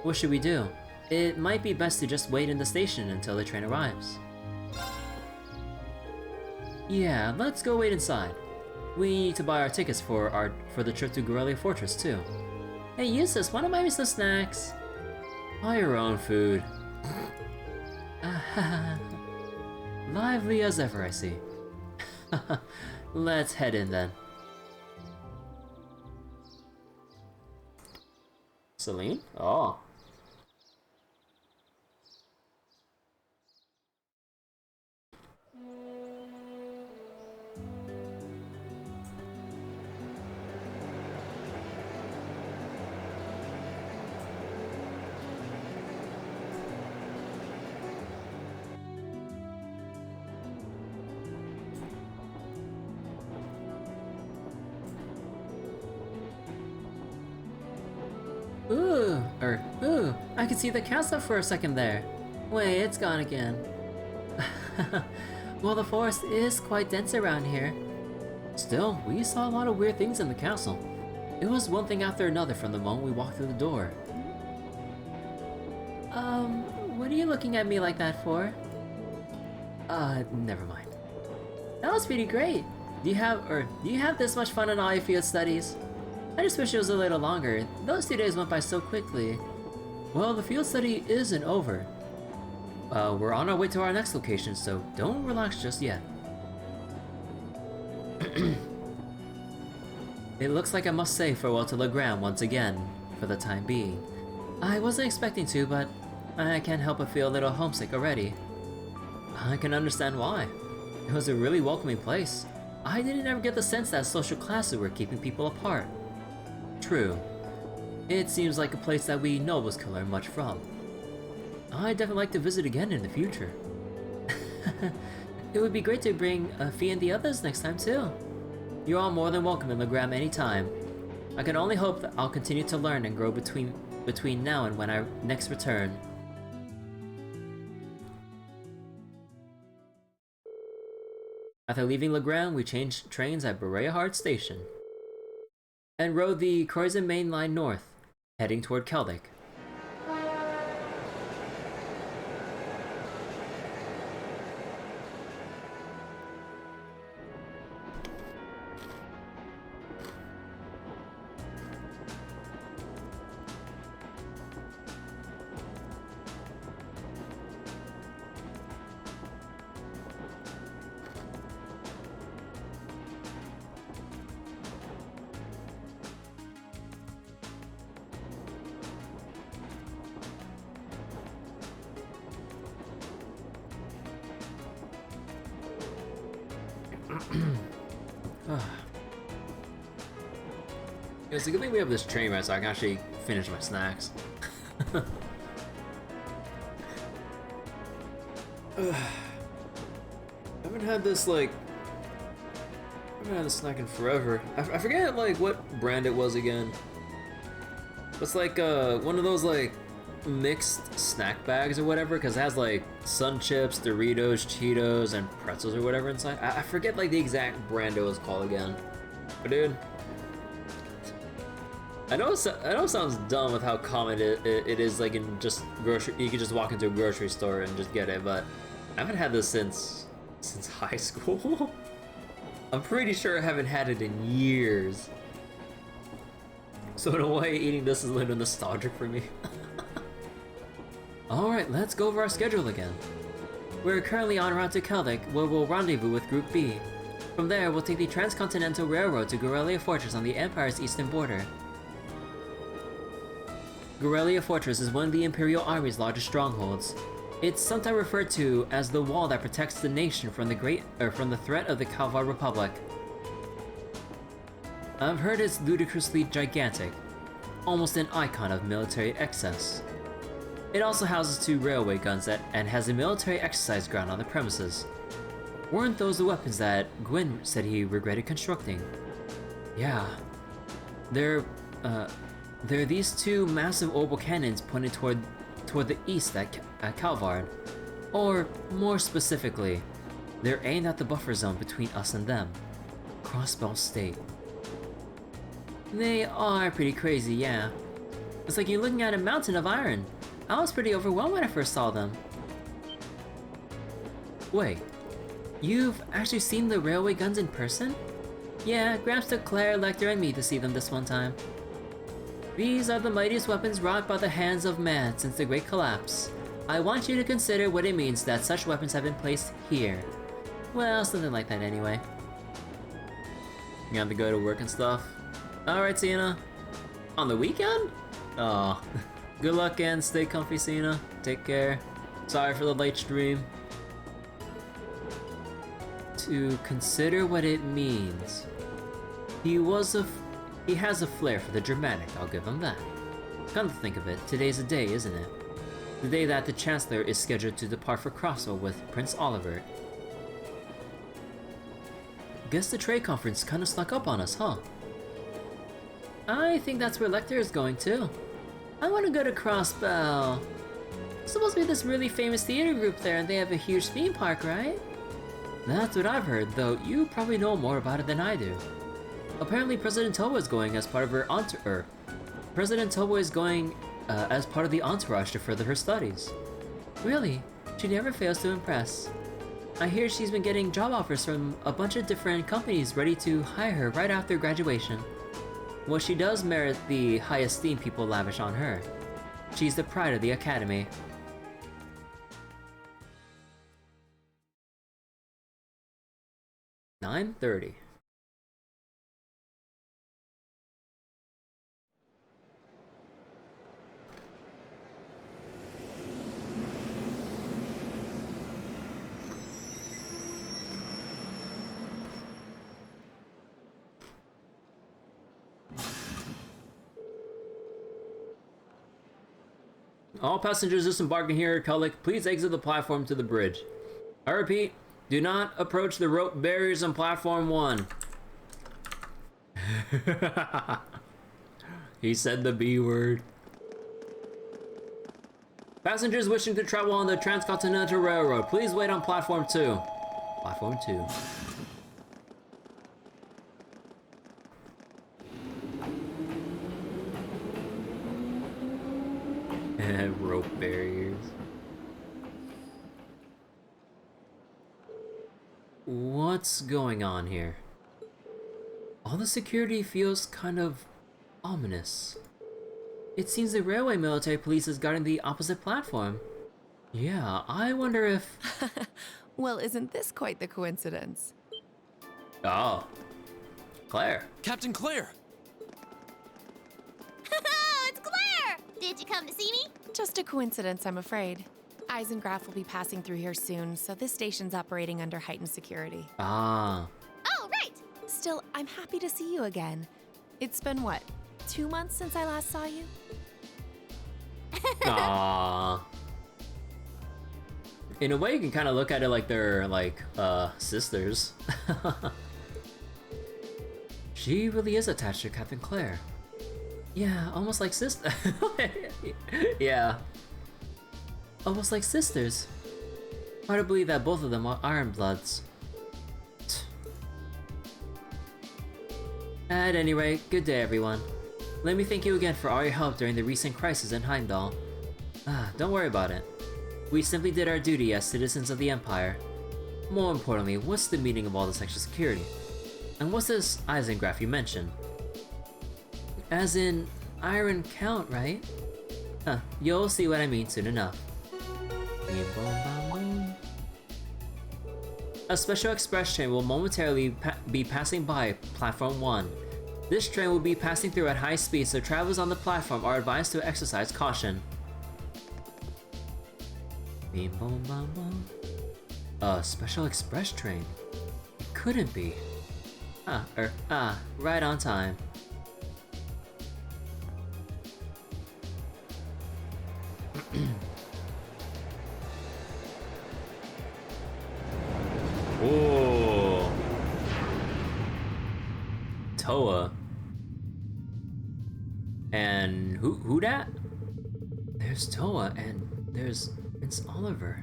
What should we do? It might be best to just wait in the station until the train arrives. Yeah, let's go wait inside. We need to buy our tickets for the trip to Garrelia Fortress too. Hey Eustace, wanna buy me some snacks? Buy your own food. Lively as ever, I see. Let's head in then. Celine? Oh. Ooh, I could see the castle for a second there. Wait, it's gone again. Well, the forest is quite dense around here. Still, we saw a lot of weird things in the castle. It was one thing after another from the moment we walked through the door. What are you looking at me like that for? Never mind. That was pretty great. Do you have this much fun in all your field studies? I just wish it was a little longer. Those 2 days went by so quickly. Well, the field study isn't over. We're on our way to our next location, so don't relax just yet. It looks like I must say farewell to Legram once again, for the time being. I wasn't expecting to, but I can't help but feel a little homesick already. I can understand why. It was a really welcoming place. I didn't ever get the sense that social classes were keeping people apart. True. It seems like a place that we nobles can learn much from. I'd definitely like to visit again in the future. It would be great to bring Fee and the others next time too. You're all more than welcome in Legram anytime. I can only hope that I'll continue to learn and grow between now and when I next return. After leaving Legram, we changed trains at Berea Station and rode the Croydon Main Line north, heading toward Keldic. It's a good thing we have this train ride so I can actually finish my snacks. I haven't had this like I haven't had this snack in forever. I forget like what brand it was again. It's like one of those like mixed snack bags or whatever, because it has like Sun Chips, Doritos, Cheetos, and pretzels or whatever inside. I forget like the exact brand it was called again. But dude, I know it sounds dumb with how common it is like in just grocery. You can just walk into a grocery store and just get it, but I haven't had this since high school. I'm pretty sure I haven't had it in years. So in a way, eating this is a little nostalgic for me. Alright, let's go over our schedule again. We're currently en route to Keldic, where we'll rendezvous with Group B. From there, we'll take the Transcontinental Railroad to Garrelia Fortress on the Empire's eastern border. Garrelia Fortress is one of the Imperial Army's largest strongholds. It's sometimes referred to as the wall that protects the nation from the threat of the Kalvar Republic. I've heard it's ludicrously gigantic, almost an icon of military excess. It also houses 2 railway guns and has a military exercise ground on the premises. Weren't those the weapons that Gwyn said he regretted constructing? Yeah. They're these 2 massive orbital cannons pointed toward the east at Kalvard. Or, more specifically, they're aimed at the buffer zone between us and them. Crossbell State. They are pretty crazy, yeah. It's like you're looking at a mountain of iron. I was pretty overwhelmed when I first saw them. Wait, you've actually seen the railway guns in person? Yeah, Gramps took Claire, Lecter, and me to see them this one time. These are the mightiest weapons wrought by the hands of man since the Great Collapse. I want you to consider what it means that such weapons have been placed here. Well, something like that anyway. You have to go to work and stuff? Alright, Sienna. On the weekend? Aw. Good luck and stay comfy, Sienna. Take care. Sorry for the late stream. To consider what it means. He has a flair for the dramatic, I'll give him that. Come to think of it, today's the day, isn't it? The day that the Chancellor is scheduled to depart for Crossville with Prince Oliver. Guess the trade conference kinda snuck up on us, huh? I think that's where Lecter is going too. I wanna go to Crossbell. There's supposed to be this really famous theater group there and they have a huge theme park, right? That's what I've heard, though you probably know more about it than I do. Apparently President Toba is going as part of her President Toba is going as part of the entourage to further her studies. Really? She never fails to impress. I hear she's been getting job offers from a bunch of different companies ready to hire her right after graduation. Well, she does merit the high esteem people lavish on her. She's the pride of the academy. $9:30. All passengers disembarking here at Keldic, please exit the platform to the bridge. I repeat, do not approach the rope barriers on platform 1. He said the B word. Passengers wishing to travel on the Transcontinental Railroad, please wait on platform 2. Platform 2. Rope barriers. What's going on here? All the security feels kind of ominous. It seems the railway military police is guarding the opposite platform. Yeah, I wonder if... Well, isn't this quite the coincidence? Oh. Claire. Captain Claire! It's Claire! Did you come to see me? Just a coincidence, I'm afraid. Eisengraf will be passing through here soon, so this station's operating under heightened security. Ah. Oh, right! Still, I'm happy to see you again. It's been what, 2 months since I last saw you? Aww. In a way, you can kind of look at it like they're like sisters. She really is attached to Captain Claire. Yeah, almost like sister. Yeah, almost like sisters. Hard to believe that both of them are Ironbloods. At any rate, good day everyone. Let me thank you again for all your help during the recent crisis in Heimdall. Don't worry about it. We simply did our duty as citizens of the Empire. More importantly, what's the meaning of all this extra security? And what's this Eisengraph you mentioned? As in, Iron Count, right? You'll see what I mean soon enough. A special express train will momentarily be passing by Platform 1. This train will be passing through at high speed, so travelers on the platform are advised to exercise caution. A special express train? It couldn't be. Right on time. Ooh. Toa. And who dat? There's Toa and there's Prince Oliver.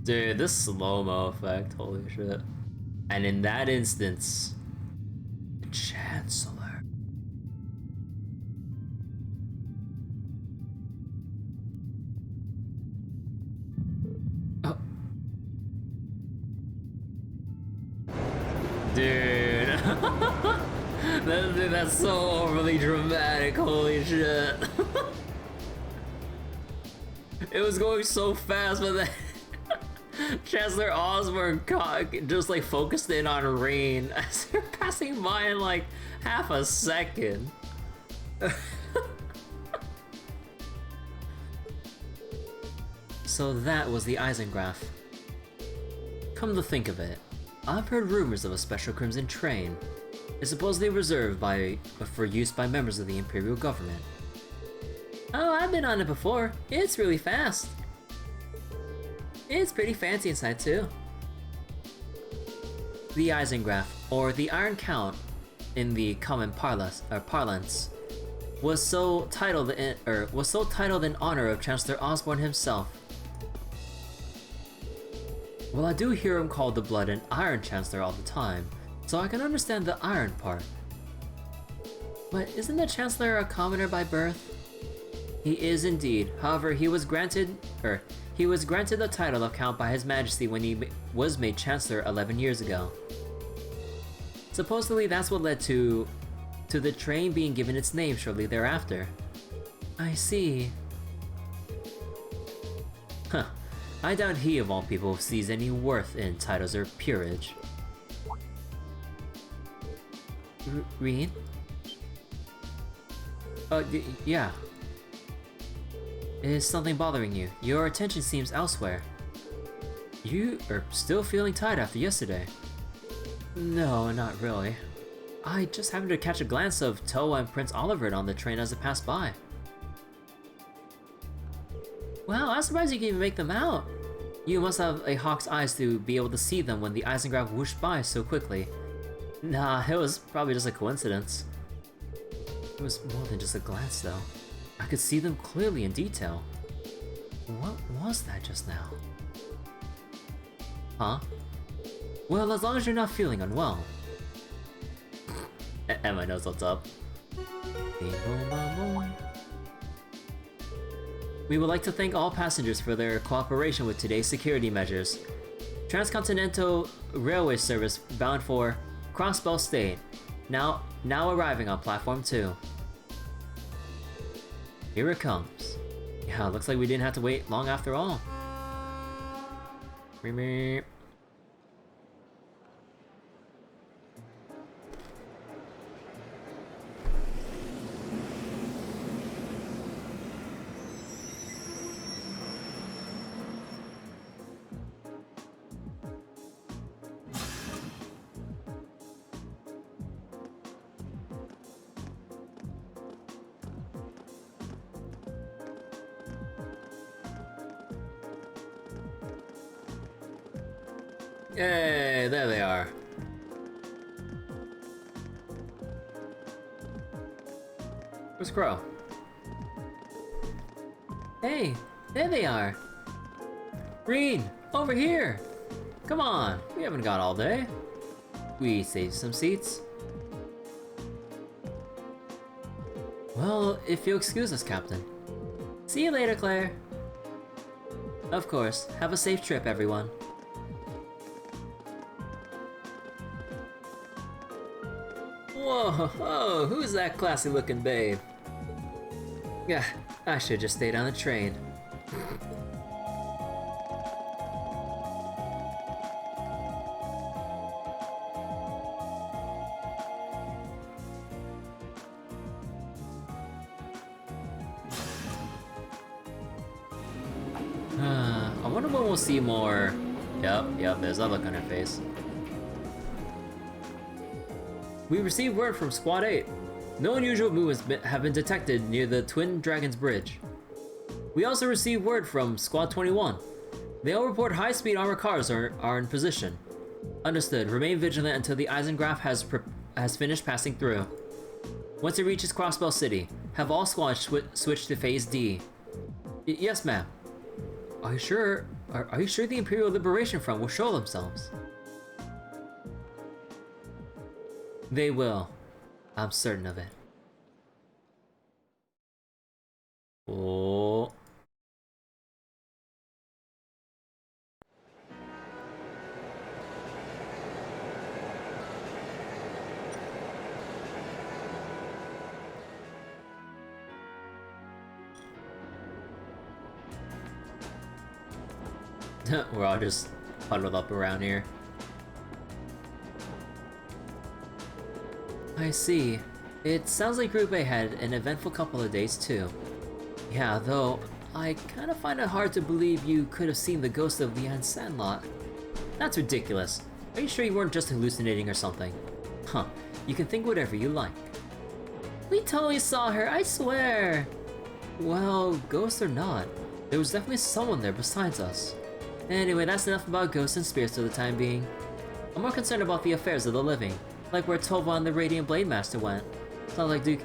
Dude, this slow-mo effect, holy shit. And in that instance, the Chancellor. Oh. Dude. That's so overly dramatic, holy shit. It was going so fast, but then Chancellor Osborne just like focused in on Rain as they're passing by in like half a second. So that was the Eisengraph. Come to think of it, I've heard rumors of a special Crimson train. It's supposedly reserved for use by members of the Imperial government. Oh, I've been on it before. It's really fast. It's pretty fancy inside too. The Eisengraph, or the Iron Count in the common parlance, was so titled in honor of Chancellor Osborne himself. Well, I do hear him called the Blood and Iron Chancellor all the time, so I can understand the iron part. But isn't the Chancellor a commoner by birth? He is indeed. However, he was granted the title of Count by His Majesty when he was made Chancellor 11 years ago. Supposedly that's what led to the train being given its name shortly thereafter. I see. Huh. I doubt he of all people sees any worth in titles or peerage. Reed? Yeah. Is something bothering you? Your attention seems elsewhere. You are still feeling tired after yesterday? No, not really. I just happened to catch a glance of Toa and Prince Oliver on the train as it passed by. Wow, I'm surprised you can even make them out. You must have a hawk's eyes to be able to see them when the Eisengraph whooshed by so quickly. Nah, it was probably just a coincidence. It was more than just a glance though. I could see them clearly in detail. What was that just now? Huh? Well, as long as you're not feeling unwell. And my nose lifts up. We would like to thank all passengers for their cooperation with today's security measures. Transcontinental Railway Service bound for Crossbell State, now arriving on Platform 2. Here it comes. Yeah, looks like we didn't have to wait long after all. Meep. Hey, there they are. Where's Crow? Hey, there they are. Green, over here. Come on, we haven't got all day. We saved some seats. Well, if you'll excuse us, Captain. See you later, Claire. Of course. Have a safe trip, everyone. Whoa, who's that classy-looking babe? Yeah, I should just stayed on the train. I wonder when we'll see more. Yep, there's that look on her face. We received word from Squad 8. No unusual movements have been detected near the Twin Dragons Bridge. We also received word from Squad 21. They all report high-speed armored cars are in position. Understood. Remain vigilant until the Eisengraph has finished passing through. Once it reaches Crossbell City, have all squads switch to Phase D. Yes, ma'am. Are you sure? Are you sure the Imperial Liberation Front will show themselves? They will. I'm certain of it. Oh. We're all just huddled up around here. I see. It sounds like Group A had an eventful couple of days too. Yeah, though, I kinda find it hard to believe you could have seen the ghost of Leanne Sandlot. That's ridiculous. Are you sure you weren't just hallucinating or something? Huh, you can think whatever you like. We totally saw her, I swear! Well, ghost or not, there was definitely someone there besides us. Anyway, that's enough about ghosts and spirits for the time being. I'm more concerned about the affairs of the living, like where Tova and the Radiant Blade Master went. Sounds like Duke,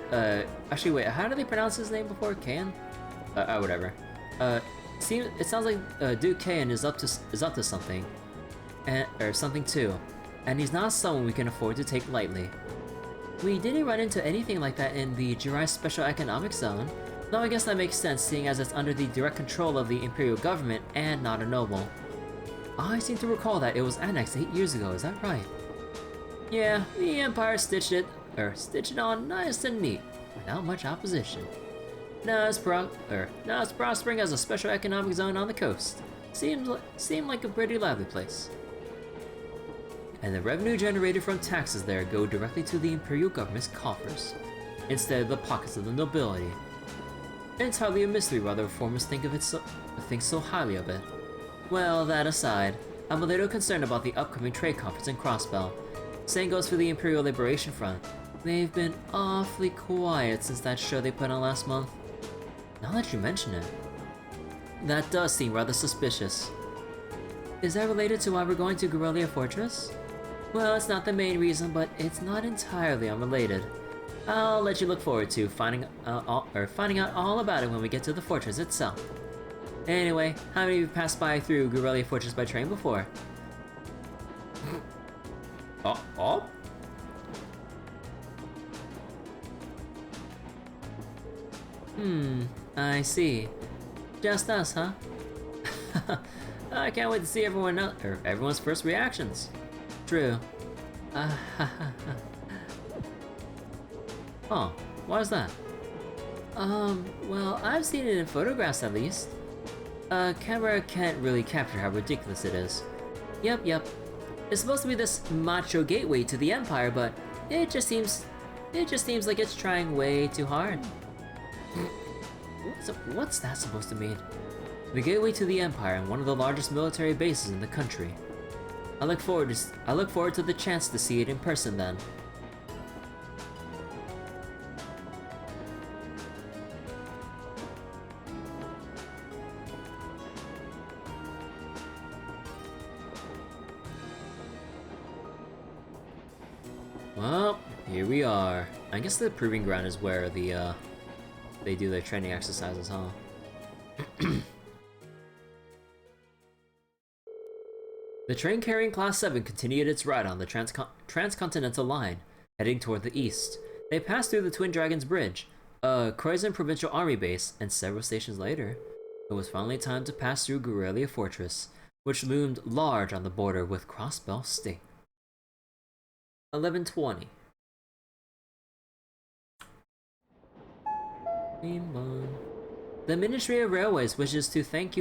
actually wait, how do they pronounce his name before? Kayan? Whatever. It sounds like Duke Kayan is up to something. Or something too. And he's not someone we can afford to take lightly. We didn't run into anything like that in the Jirai Special Economic Zone, though I guess that makes sense seeing as it's under the direct control of the Imperial government and not a noble. I seem to recall that it was annexed 8 years ago, is that right? Yeah, the Empire stitched it on nice and neat, without much opposition. Now it's prospering as a special economic zone on the coast. Seemed like a pretty lively place. And the revenue generated from taxes there go directly to the Imperial government's coffers, instead of the pockets of the nobility. It's hardly a mystery why the reformers think so highly of it. Well, that aside, I'm a little concerned about the upcoming trade conference in Crossbell. Same goes for the Imperial Liberation Front. They've been awfully quiet since that show they put on last month. Now that you mention it, that does seem rather suspicious. Is that related to why we're going to Garrelia Fortress? Well, it's not the main reason, but it's not entirely unrelated. I'll let you look forward to finding out all about it when we get to the fortress itself. Anyway, how many of you passed through Garrelia Fortress by train before? Oh? I see. Just us, huh? I can't wait to see everyone's first reactions. True. Oh, why is that? Well, I've seen it in photographs at least. Camera can't really capture how ridiculous it is. Yep. It's supposed to be this macho gateway to the Empire, but it just seems like it's trying way too hard. So what's that supposed to mean? The gateway to the Empire and one of the largest military bases in the country. I look forward to the chance to see it in person then. here we are. I guess the proving ground is where the they do their training exercises, huh? The train carrying Class 7 continued its ride on the transcontinental line, heading toward the east. They passed through the Twin Dragons Bridge, a Croatian provincial army base, and several stations later, it was finally time to pass through Garrelia Fortress, which loomed large on the border with Crossbell State. 11:20. The Ministry of Railways wishes to thank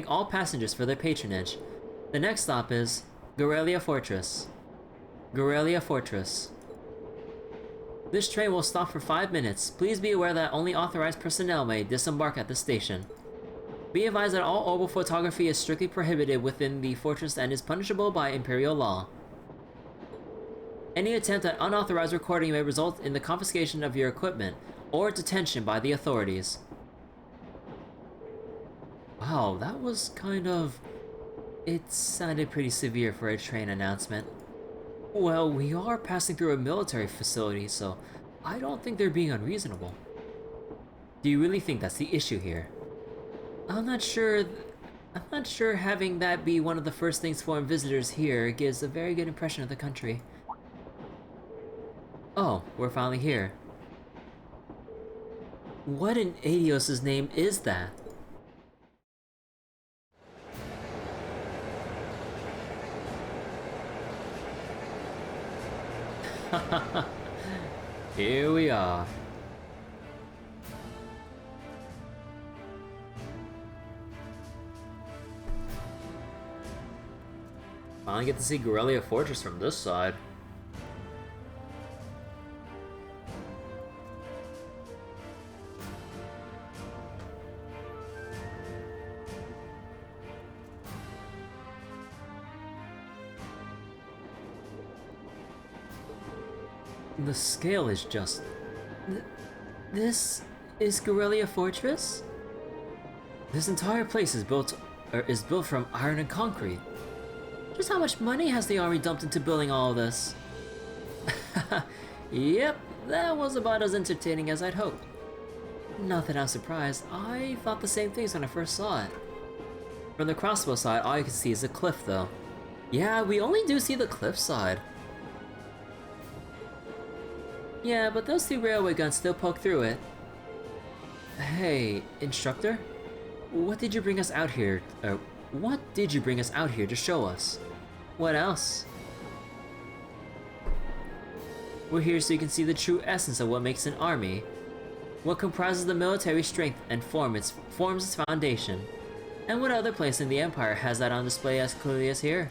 all passengers for their patronage. The next stop is Garrelia Fortress. Garrelia Fortress. This train will stop for 5 minutes. Please be aware that only authorized personnel may disembark at the station. Be advised that all orbital photography is strictly prohibited within the fortress and is punishable by imperial law. Any attempt at unauthorized recording may result in the confiscation of your equipment or detention by the authorities. Wow, that was kind of... It sounded pretty severe for a train announcement. Well, we are passing through a military facility, so I don't think they're being unreasonable. Do you really think that's the issue here? I'm not sure having that be one of the first things foreign visitors here gives a very good impression of the country. Oh, we're finally here. What in Adios' name is that? Here we are. Finally get to see Garrelia Fortress from this side. The scale is just... This is Garrelia Fortress? This entire place is built from iron and concrete. Just how much money has the army dumped into building all of this? Yep, that was about as entertaining as I'd hoped. Not that I'm surprised, I thought the same things when I first saw it. From the crossbow side, all you can see is a cliff though. Yeah, we only do see the cliff side. Yeah, but those two railway guns still poke through it. Hey, instructor? What did you bring us out here to show us? What else? We're here so you can see the true essence of what makes an army, what comprises the military strength and forms its foundation, and what other place in the Empire has that on display as clearly as here?